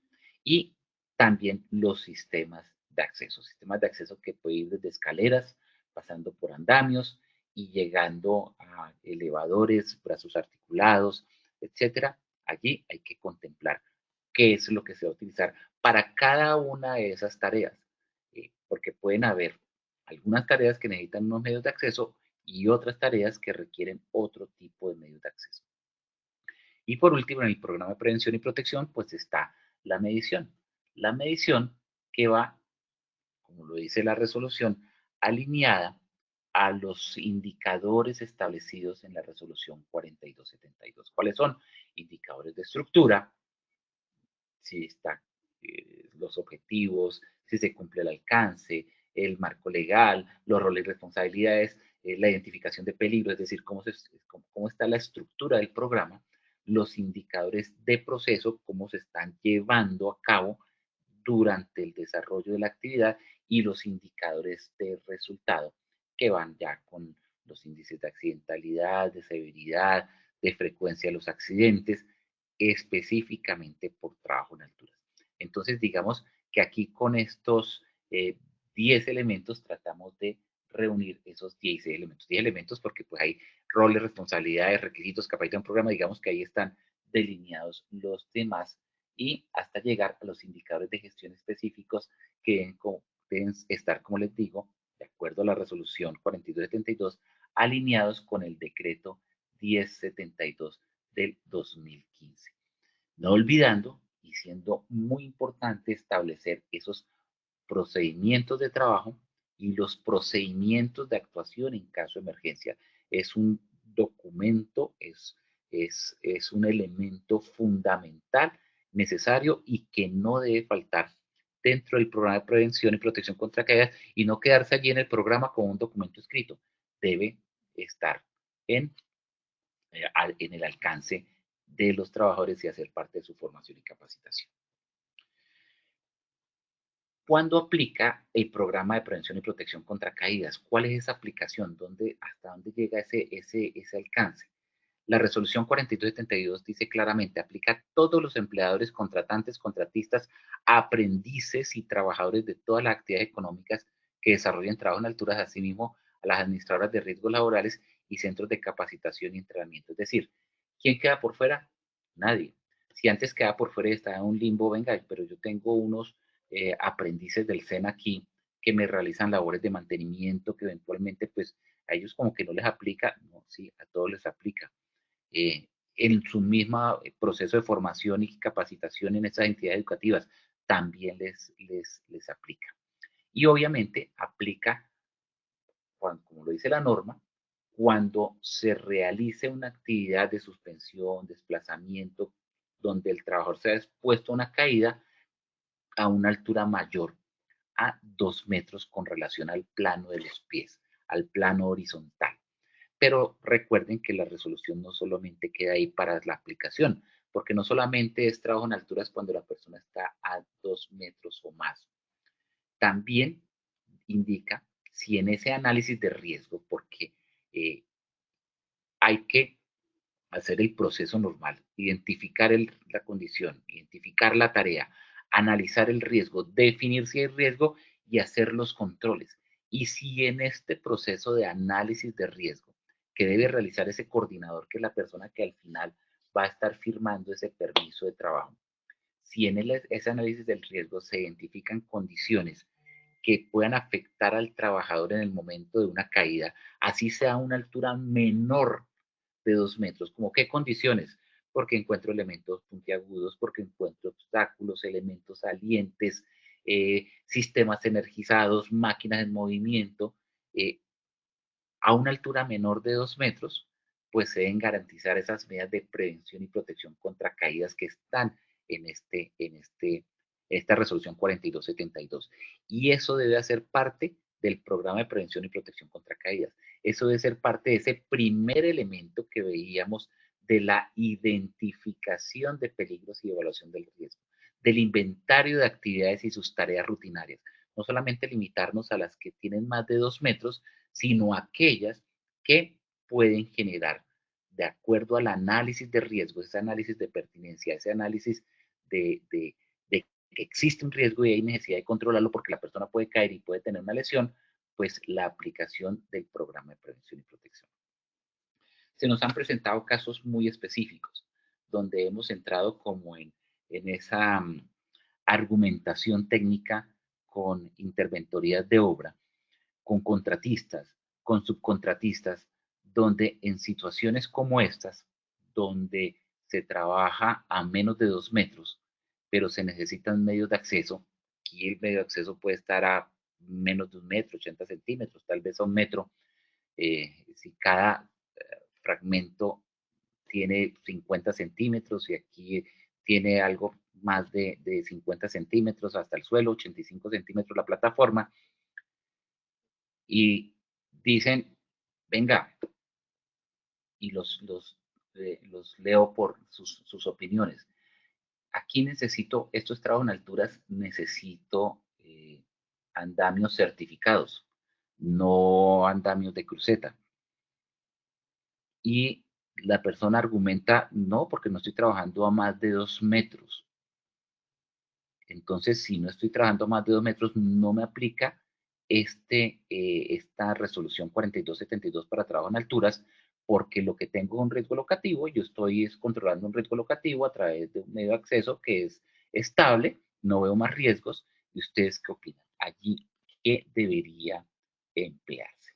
Y también los sistemas de acceso que pueden ir desde escaleras, pasando por andamios y llegando a elevadores, brazos articulados, etcétera. Allí hay que contemplar qué es lo que se va a utilizar para cada una de esas tareas, porque pueden haber algunas tareas que necesitan unos medios de acceso y otras tareas que requieren otro tipo de medios de acceso. Y por último, en el programa de prevención y protección, pues está la medición. La medición que va, como lo dice la resolución, alineada a los indicadores establecidos en la resolución 4272. ¿Cuáles son? Indicadores de estructura, si están los objetivos, si se cumple el alcance, el marco legal, los roles y responsabilidades, la identificación de peligro, es decir, cómo está la estructura del programa, los indicadores de proceso, cómo se están llevando a cabo durante el desarrollo de la actividad y los indicadores de resultado que van ya con los índices de accidentalidad, de severidad, de frecuencia de los accidentes, específicamente por trabajo en alturas. Entonces, digamos que aquí con estos 10 elementos tratamos de reunir esos 10 elementos. 10 elementos porque pues hay roles, responsabilidades, requisitos, capacidad de un programa, digamos que ahí están delineados los demás y hasta llegar a los indicadores de gestión específicos que deben estar, como les digo, de acuerdo a la resolución 4272, alineados con el decreto 1072 del 2015. No olvidando y siendo muy importante establecer esos procedimientos de trabajo y los procedimientos de actuación en caso de emergencia. Es un documento, es un elemento fundamental, necesario y que no debe faltar dentro del programa de prevención y protección contra caídas y no quedarse allí en el programa como un documento escrito. Debe estar en el alcance de los trabajadores y hacer parte de su formación y capacitación. ¿Cuándo aplica el programa de prevención y protección contra caídas? ¿Cuál es esa aplicación? ¿Hasta dónde llega ese alcance? La resolución 4272 dice claramente, aplica a todos los empleadores, contratantes, contratistas, aprendices y trabajadores de todas las actividades económicas que desarrollen trabajo en alturas, asimismo a las administradoras de riesgos laborales y centros de capacitación y entrenamiento. Es decir, ¿quién queda por fuera? Nadie. Si antes quedaba por fuera y estaba en un limbo, venga, pero yo tengo unos aprendices del SENA aquí que me realizan labores de mantenimiento que eventualmente pues a ellos como que no les aplica, no, sí, a todos les aplica. En su mismo proceso de formación y capacitación en esas entidades educativas también les aplica. Y obviamente aplica, como lo dice la norma, cuando se realice una actividad de suspensión, desplazamiento, donde el trabajador se ha expuesto a una caída a una altura mayor a 2 metros con relación al plano de los pies, al plano horizontal. Pero recuerden que la resolución no solamente queda ahí para la aplicación, porque no solamente es trabajo en alturas cuando la persona está a 2 metros o más. También indica si en ese análisis de riesgo, porque hay que hacer el proceso normal, identificar la condición, identificar la tarea, analizar el riesgo, definir si hay riesgo y hacer los controles. Y si en este proceso de análisis de riesgo que debe realizar ese coordinador, que es la persona que al final va a estar firmando ese permiso de trabajo, si en ese análisis del riesgo se identifican condiciones que puedan afectar al trabajador en el momento de una caída, así sea a una altura menor de 2 metros, como qué condiciones, porque encuentro elementos puntiagudos, porque encuentro obstáculos, elementos salientes, sistemas energizados, máquinas en movimiento, a una altura menor de 2 metros, pues se deben garantizar esas medidas de prevención y protección contra caídas que están en esta resolución 4272. Y eso debe hacer parte del programa de prevención y protección contra caídas. Eso debe ser parte de ese primer elemento que veíamos de la identificación de peligros y evaluación del riesgo, del inventario de actividades y sus tareas rutinarias. No solamente limitarnos a las que tienen más de 2 metros, sino aquellas que pueden generar, de acuerdo al análisis de riesgo, ese análisis de pertinencia, ese análisis de que existe un riesgo y hay necesidad de controlarlo porque la persona puede caer y puede tener una lesión, pues la aplicación del programa de prevención y protección. Se nos han presentado casos muy específicos, donde hemos entrado como en esa argumentación técnica con interventorías de obra, con contratistas, con subcontratistas, donde en situaciones como estas, donde se trabaja a menos de 2 metros, pero se necesitan medios de acceso, y el medio de acceso puede estar a menos de 1 metro, 80 centímetros, tal vez a 1 metro, si cada fragmento tiene 50 centímetros y aquí tiene algo más de 50 centímetros hasta el suelo, 85 centímetros la plataforma, y dicen, venga, y los leo por sus opiniones. Aquí necesito, estos trabajos en alturas, necesito andamios certificados, no andamios de cruceta. Y la persona argumenta, no, porque no estoy trabajando a más de 2 metros. Entonces, si no estoy trabajando a más de 2 metros, no me aplica esta resolución 4272 para trabajo en alturas, porque lo que tengo es un riesgo locativo, yo estoy controlando un riesgo locativo a través de un medio de acceso que es estable, no veo más riesgos. ¿Y ustedes qué opinan? Allí, ¿qué debería emplearse?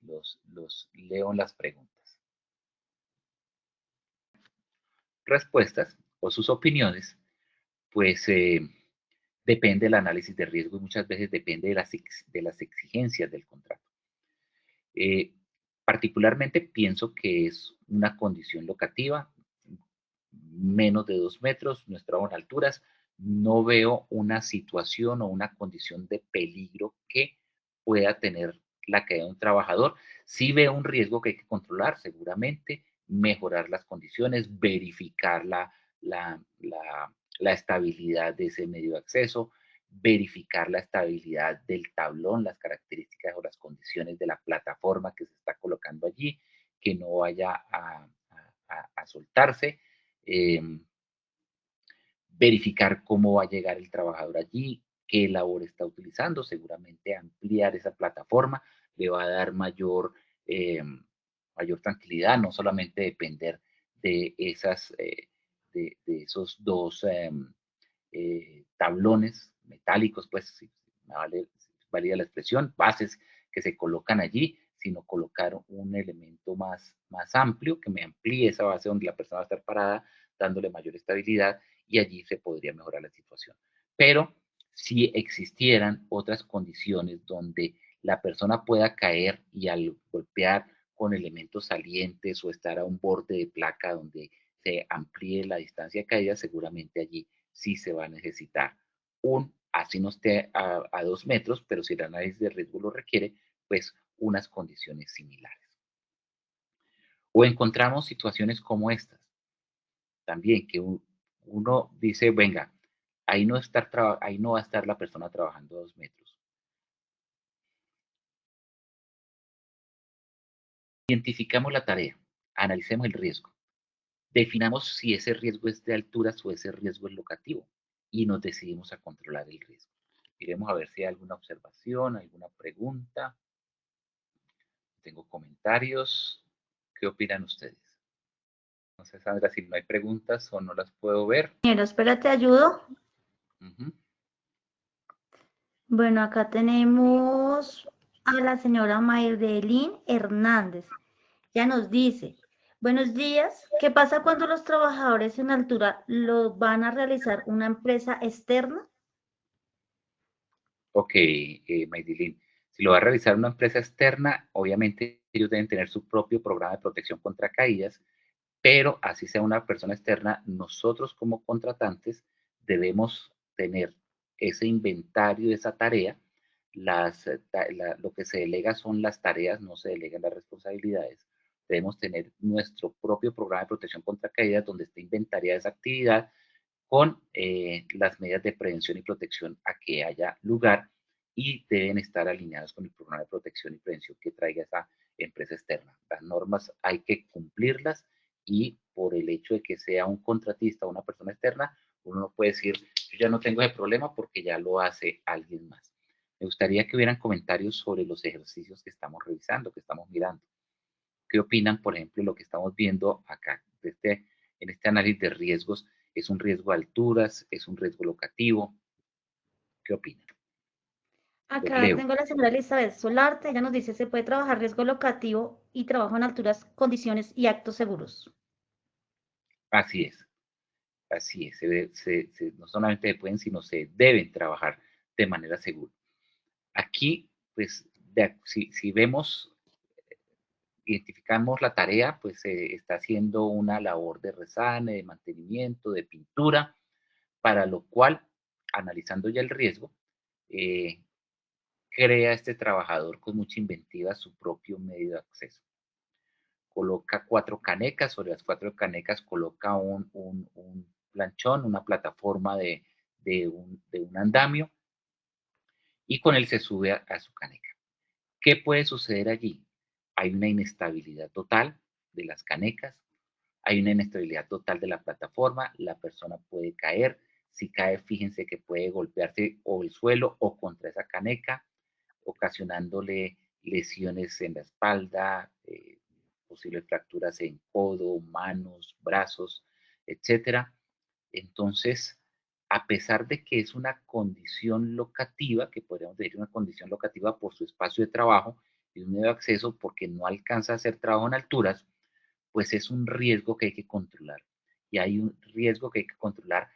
los leo en las preguntas. Respuestas o sus opiniones, pues depende del análisis de riesgo y muchas veces depende de las exigencias del contrato. Particularmente pienso que es una condición locativa, menos de 2 metros, no trabajo en alturas, no veo una situación o una condición de peligro que pueda tener la caída de un trabajador. Sí veo un riesgo que hay que controlar, seguramente, mejorar las condiciones, verificar la estabilidad de ese medio de acceso, verificar la estabilidad del tablón, las características o las condiciones de la plataforma que se está colocando allí, que no vaya a soltarse. Verificar cómo va a llegar el trabajador allí, qué labor está utilizando, seguramente ampliar esa plataforma le va a dar mayor tranquilidad, no solamente depender de esos dos tablones metálicos, pues si me valida la expresión, bases que se colocan allí, sino colocar un elemento más amplio que me amplíe esa base donde la persona va a estar parada, dándole mayor estabilidad, y allí se podría mejorar la situación. Pero si existieran otras condiciones donde la persona pueda caer y al golpear con elementos salientes o estar a un borde de placa donde se amplíe la distancia de caída, seguramente allí sí se va a necesitar así no esté a 2 metros, pero si el análisis de riesgo lo requiere, pues unas condiciones similares. O encontramos situaciones como estas, también que uno dice, venga, ahí no va a estar la persona trabajando a 2 metros. Identificamos la tarea, analicemos el riesgo, definamos si ese riesgo es de alturas o ese riesgo es locativo y nos decidimos a controlar el riesgo. Iremos a ver si hay alguna observación, alguna pregunta. Tengo comentarios. ¿Qué opinan ustedes? No sé, Sandra, si no hay preguntas o no las puedo ver. Espérate, ayudo. Bueno, acá tenemos a la señora Maydelín Hernández. Ya nos dice, buenos días, ¿qué pasa cuando los trabajadores en altura lo van a realizar una empresa externa? Ok, Maydilín. Si lo va a realizar una empresa externa, obviamente ellos deben tener su propio programa de protección contra caídas, pero así sea una persona externa, nosotros como contratantes debemos tener ese inventario de esa tarea. Lo que se delega son las tareas, no se delegan las responsabilidades. Debemos tener nuestro propio programa de protección contra caídas donde esté inventariada esa actividad con las medidas de prevención y protección a que haya lugar, y deben estar alineadas con el programa de protección y prevención que traiga esa empresa externa. Las normas hay que cumplirlas, y por el hecho de que sea un contratista o una persona externa, uno no puede decir, yo ya no tengo ese problema porque ya lo hace alguien más. Me gustaría que hubieran comentarios sobre los ejercicios que estamos revisando, que estamos mirando. ¿Qué opinan, por ejemplo, lo que estamos viendo acá? En este análisis de riesgos, ¿es un riesgo de alturas? ¿Es un riesgo locativo? ¿Qué opinan? Acá tengo a la señora Elizabeth Solarte, ella nos dice, se puede trabajar riesgo locativo y trabajo en alturas, condiciones y actos seguros. Así es, así es. No solamente se pueden, sino se deben trabajar de manera segura. Aquí, pues, si vemos, identificamos la tarea, pues se está haciendo una labor de resane, de mantenimiento, de pintura, para lo cual, analizando ya el riesgo, crea este trabajador con mucha inventiva su propio medio de acceso. Coloca 4 canecas, sobre las 4 canecas coloca un planchón, una plataforma de un andamio, y con él se sube a su caneca. ¿Qué puede suceder allí? Hay una inestabilidad total de las canecas, hay una inestabilidad total de la plataforma, la persona puede caer. Si cae, fíjense que puede golpearse o el suelo o contra esa caneca, ocasionándole lesiones en la espalda, posibles fracturas en codo, manos, brazos, etcétera. Entonces, a pesar de que es una condición locativa, que podríamos decir una condición locativa por su espacio de trabajo, de un medio de acceso porque no alcanza a hacer trabajo en alturas, pues es un riesgo que hay que controlar. Y hay un riesgo que hay que controlar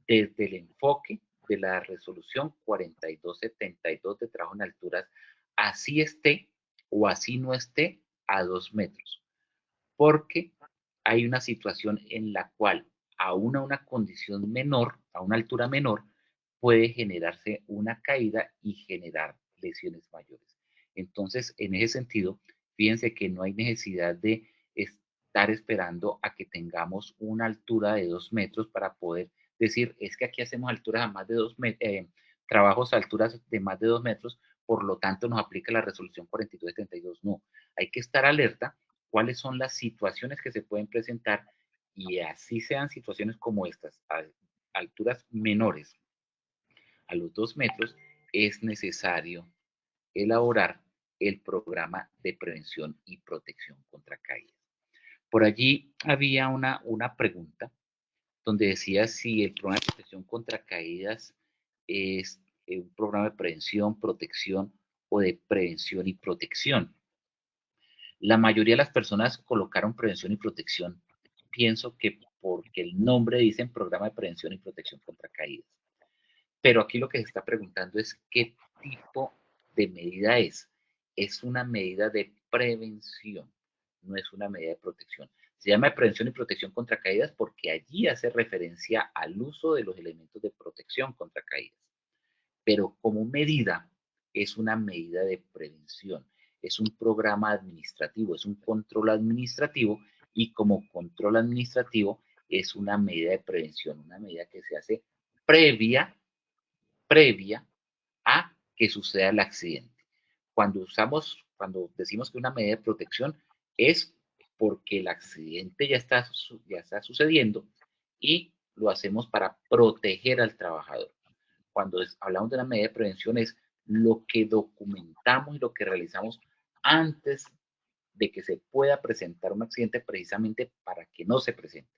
desde el enfoque de la resolución 4272 de trabajo en alturas, así esté o así no esté a 2 metros. Porque hay una situación en la cual aún a una condición menor, a una altura menor, puede generarse una caída y generar lesiones mayores. Entonces, en ese sentido, fíjense que no hay necesidad de estar esperando a que tengamos una altura de 2 metros para poder decir, es que aquí hacemos alturas a más de 2 metros, trabajos a alturas de más de 2 metros, por lo tanto nos aplica la resolución 4272. No, hay que estar alerta cuáles son las situaciones que se pueden presentar y así sean situaciones como estas, a alturas menores a los 2 metros, es necesario elaborar el programa de prevención y protección contra caídas. Por allí había una pregunta donde decía si el programa de protección contra caídas es un programa de prevención, protección o de prevención y protección. La mayoría de las personas colocaron prevención y protección. Pienso que porque el nombre dice programa de prevención y protección contra caídas. Pero aquí lo que se está preguntando es qué tipo de medida es. Es una medida de prevención, no es una medida de protección. Se llama prevención y protección contra caídas porque allí hace referencia al uso de los elementos de protección contra caídas. Pero como medida es una medida de prevención, es un programa administrativo, es un control administrativo y como control administrativo es una medida de prevención, una medida que se hace previa a que suceda el accidente. Cuando decimos que una medida de protección es porque el accidente ya está sucediendo y lo hacemos para proteger al trabajador. Cuando hablamos de una medida de prevención es lo que documentamos y lo que realizamos antes de que se pueda presentar un accidente precisamente para que no se presente.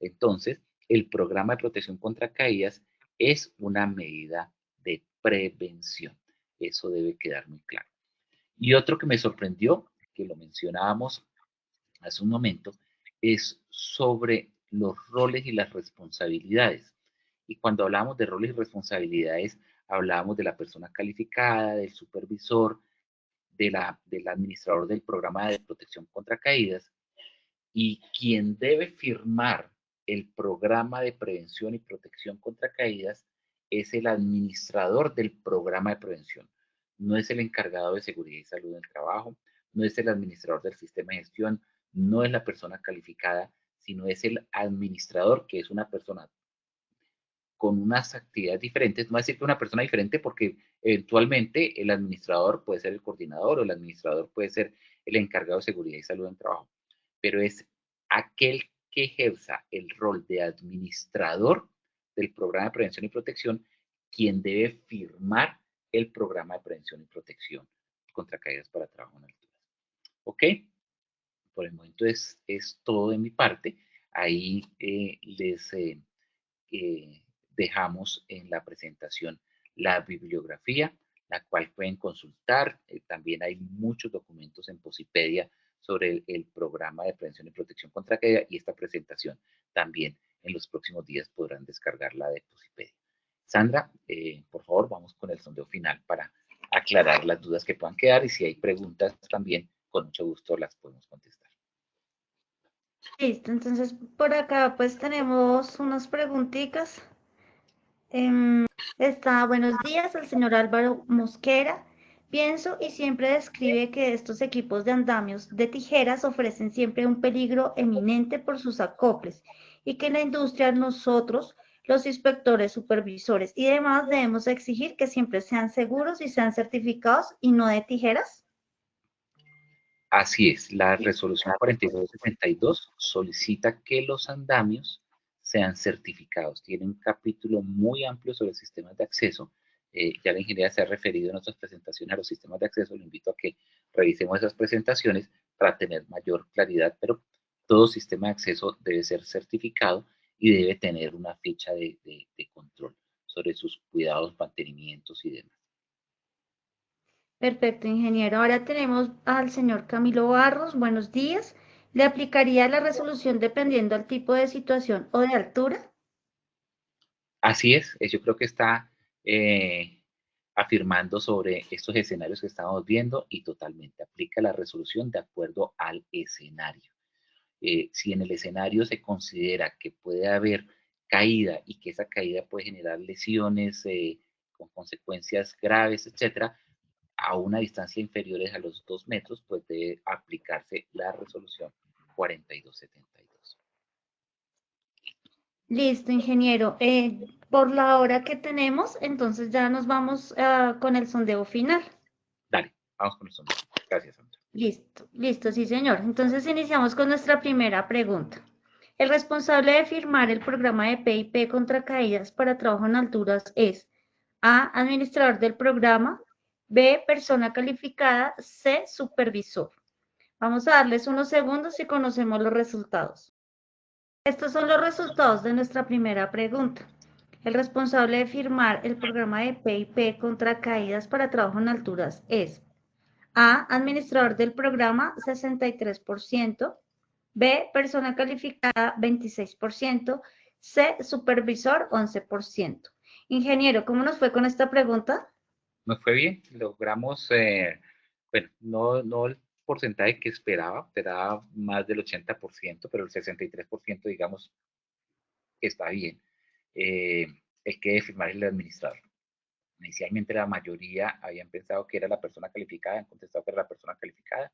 Entonces, el programa de protección contra caídas es una medida de prevención. Eso debe quedar muy claro. Y otro que me sorprendió, que lo mencionábamos hace un momento, es sobre los roles y las responsabilidades. Y cuando hablamos de roles y responsabilidades, hablábamos de la persona calificada, del supervisor, del administrador del programa de protección contra caídas, y quien debe firmar el programa de prevención y protección contra caídas es el administrador del programa de prevención. No es el encargado de seguridad y salud en el trabajo, no es el administrador del sistema de gestión, no es la persona calificada, sino es el administrador, que es una persona con unas actividades diferentes. No voy a decir que una persona diferente porque eventualmente el administrador puede ser el coordinador o el administrador puede ser el encargado de seguridad y salud en el trabajo, pero es aquel que ejerza el rol de administrador del programa de prevención y protección quien debe firmar el programa de prevención y protección contra caídas para trabajo en alturas. ¿Ok? Por el momento es todo de mi parte. Ahí les dejamos en la presentación la bibliografía, la cual pueden consultar. También hay muchos documentos en Posipedia sobre el programa de prevención y protección contra caída y esta presentación también en los próximos días podrán descargarla de Posipedia. Sandra, por favor, vamos con el sondeo final para aclarar las dudas que puedan quedar y si hay preguntas también, con mucho gusto las podemos contestar. Listo, entonces por acá pues tenemos unas preguntitas. Buenos días, el señor Álvaro Mosquera. Pienso y siempre describe que estos equipos de andamios de tijeras ofrecen siempre un peligro eminente por sus acoples y que en la industria nosotros, los inspectores, supervisores y demás debemos exigir que siempre sean seguros y sean certificados y no de tijeras. Así es, la resolución 4272 solicita que los andamios sean certificados. Tiene un capítulo muy amplio sobre sistemas de acceso. Ya la ingeniería se ha referido en otras presentaciones a los sistemas de acceso. Le invito a que revisemos esas presentaciones para tener mayor claridad, pero todo sistema de acceso debe ser certificado y debe tener una ficha de control sobre sus cuidados, mantenimientos y demás. Perfecto, ingeniero. Ahora tenemos al señor Camilo Barros. Buenos días. ¿Le aplicaría la resolución dependiendo del tipo de situación o de altura? Así es, yo creo que está afirmando sobre estos escenarios que estamos viendo y totalmente aplica la resolución de acuerdo al escenario. Si en el escenario se considera que puede haber caída y que esa caída puede generar lesiones con consecuencias graves, etcétera, a una distancia inferior a los 2 metros, pues debe aplicarse la resolución 4272. Listo, ingeniero. Por la hora que tenemos, entonces ya nos vamos con el sondeo final. Dale, vamos con el sondeo. Gracias, Sandra. Listo, listo, sí, señor. Entonces iniciamos con nuestra primera pregunta. El responsable de firmar el programa de PIP contra caídas para trabajo en alturas es A, administrador del programa, B, persona calificada, C, supervisor. Vamos a darles unos segundos y conocemos los resultados. Estos son los resultados de nuestra primera pregunta. El responsable de firmar el programa de PIP contra caídas para trabajo en alturas es A, administrador del programa, 63%, B, persona calificada, 26%, C, supervisor, 11%. Ingeniero, ¿cómo nos fue con esta pregunta? Nos fue bien, logramos, bueno, no el porcentaje que esperaba más del 80%, pero el 63%, digamos, está bien. El que debe firmar es el administrador. Inicialmente la mayoría habían pensado que era la persona calificada, han contestado que era la persona calificada,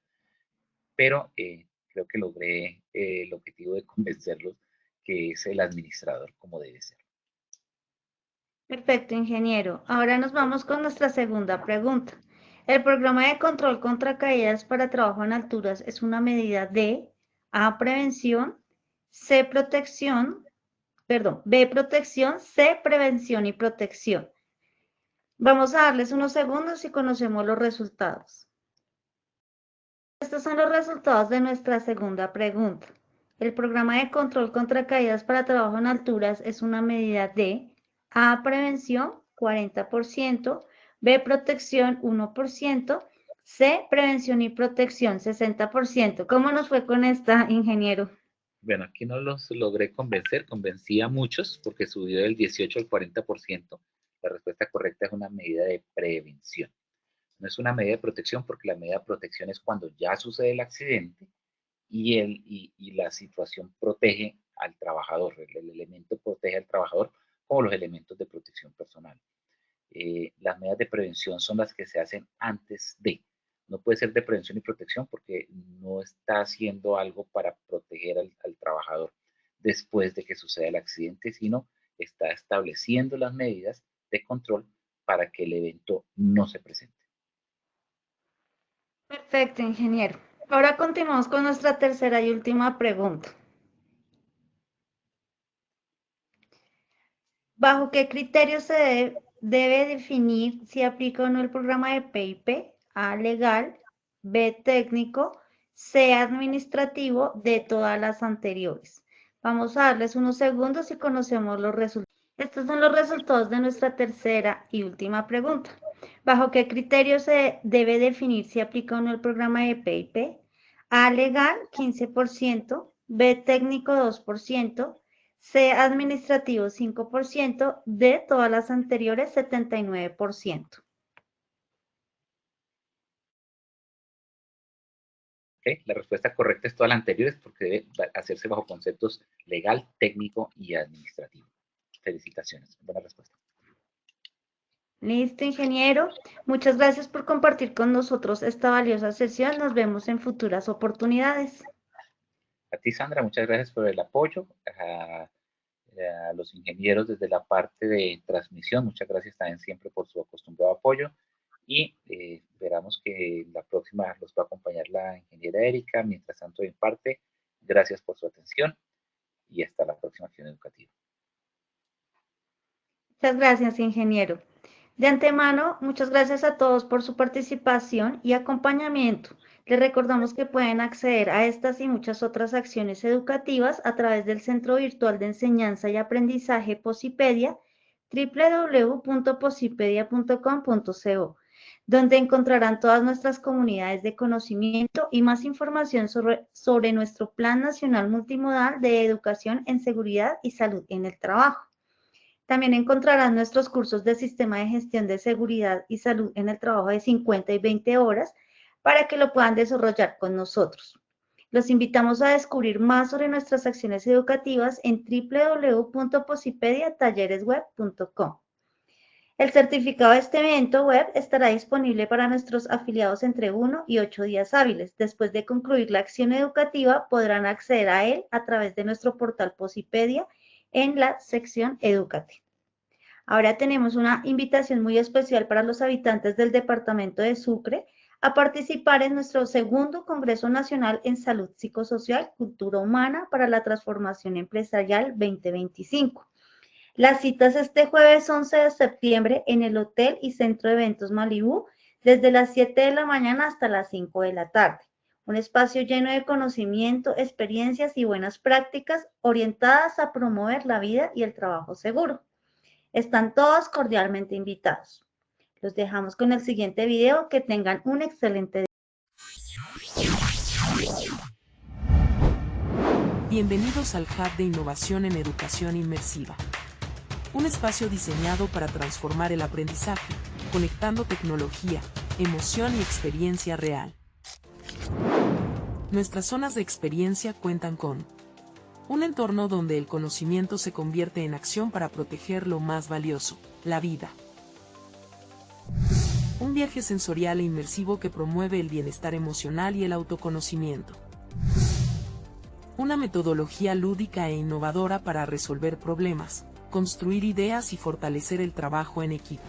pero creo que logré el objetivo de convencerlos que es el administrador como debe ser. Perfecto, ingeniero. Ahora nos vamos con nuestra segunda pregunta. El programa de control contra caídas para trabajo en alturas es una medida de A, prevención, C, protección, perdón, B, protección, C, prevención y protección. Vamos a darles unos segundos y conocemos los resultados. Estos son los resultados de nuestra segunda pregunta. El programa de control contra caídas para trabajo en alturas es una medida de A, prevención, 40%, B, protección, 1%, C, prevención y protección, 60%. ¿Cómo nos fue con esta, ingeniero? Bueno, aquí no los logré convencer, convencí a muchos porque subió del 18 al 40%. La respuesta correcta es una medida de prevención. No es una medida de protección porque la medida de protección es cuando ya sucede el accidente y la situación protege al trabajador. El elemento protege al trabajador como los elementos de protección personal. Las medidas de prevención son las que se hacen antes de. No puede ser de prevención y protección porque no está haciendo algo para proteger al trabajador después de que suceda el accidente, sino está estableciendo las medidas de control para que el evento no se presente. Perfecto, ingeniero. Ahora continuamos con nuestra tercera y última pregunta. ¿Bajo qué criterios se debe definir si aplica o no el programa de PIP? A, legal, B, técnico, C, administrativo, de todas las anteriores. Vamos a darles unos segundos y conocemos los resultados. Estos son los resultados de nuestra tercera y última pregunta. ¿Bajo qué criterios se debe definir si aplica o no el programa de PIP? A, legal, 15%, B, técnico, 2%, C, administrativo, 5%, D, todas las anteriores, 79%. ¿Okay? La respuesta correcta es todas las anteriores porque debe hacerse bajo conceptos legal, técnico y administrativo. Felicitaciones. Buena respuesta. Listo, ingeniero. Muchas gracias por compartir con nosotros esta valiosa sesión. Nos vemos en futuras oportunidades. A ti, Sandra, muchas gracias por el apoyo. A los ingenieros desde la parte de transmisión, muchas gracias también siempre por su acostumbrado apoyo. Y esperamos que la próxima los va a acompañar la ingeniera Erika. Mientras tanto, de mi parte, gracias por su atención y hasta la próxima acción educativa. Muchas gracias, ingeniero. De antemano, muchas gracias a todos por su participación y acompañamiento. Les recordamos que pueden acceder a estas y muchas otras acciones educativas a través del Centro Virtual de Enseñanza y Aprendizaje Posipedia, www.posipedia.com.co. donde encontrarán todas nuestras comunidades de conocimiento y más información sobre nuestro Plan Nacional Multimodal de Educación en Seguridad y Salud en el Trabajo. También encontrarán nuestros cursos de Sistema de Gestión de Seguridad y Salud en el Trabajo de 50 y 20 horas para que lo puedan desarrollar con nosotros. Los invitamos a descubrir más sobre nuestras acciones educativas en www.posipediatalleresweb.com. El certificado de este evento web estará disponible para nuestros afiliados entre 1 y 8 días hábiles. Después de concluir la acción educativa, podrán acceder a él a través de nuestro portal Posipedia en la sección Edúcate. Ahora tenemos una invitación muy especial para los habitantes del departamento de Sucre a participar en nuestro segundo Congreso Nacional en Salud Psicosocial, Cultura Humana para la Transformación Empresarial 2025. Las citas este jueves 11 de septiembre en el Hotel y Centro de Eventos Malibú, desde las 7 de la mañana hasta las 5 de la tarde. Un espacio lleno de conocimiento, experiencias y buenas prácticas orientadas a promover la vida y el trabajo seguro. Están todos cordialmente invitados. Los dejamos con el siguiente video. Que tengan un excelente día. Bienvenidos al Hub de Innovación en Educación Inmersiva. Un espacio diseñado para transformar el aprendizaje, conectando tecnología, emoción y experiencia real. Nuestras zonas de experiencia cuentan con un entorno donde el conocimiento se convierte en acción para proteger lo más valioso, la vida. Un viaje sensorial e inmersivo que promueve el bienestar emocional y el autoconocimiento. Una metodología lúdica e innovadora para resolver problemas, construir ideas y fortalecer el trabajo en equipo.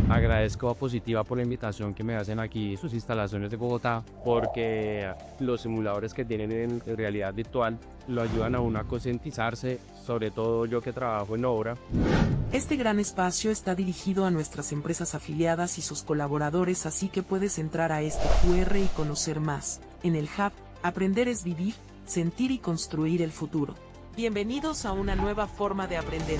Agradezco a Positiva por la invitación que me hacen aquí, sus instalaciones de Bogotá, porque los simuladores que tienen en realidad virtual lo ayudan a uno a concientizarse, sobre todo yo que trabajo en obra. Este gran espacio está dirigido a nuestras empresas afiliadas y sus colaboradores, así que puedes entrar a este QR y conocer más. En el Hub, aprender es vivir, sentir y construir el futuro. Bienvenidos a una nueva forma de aprender.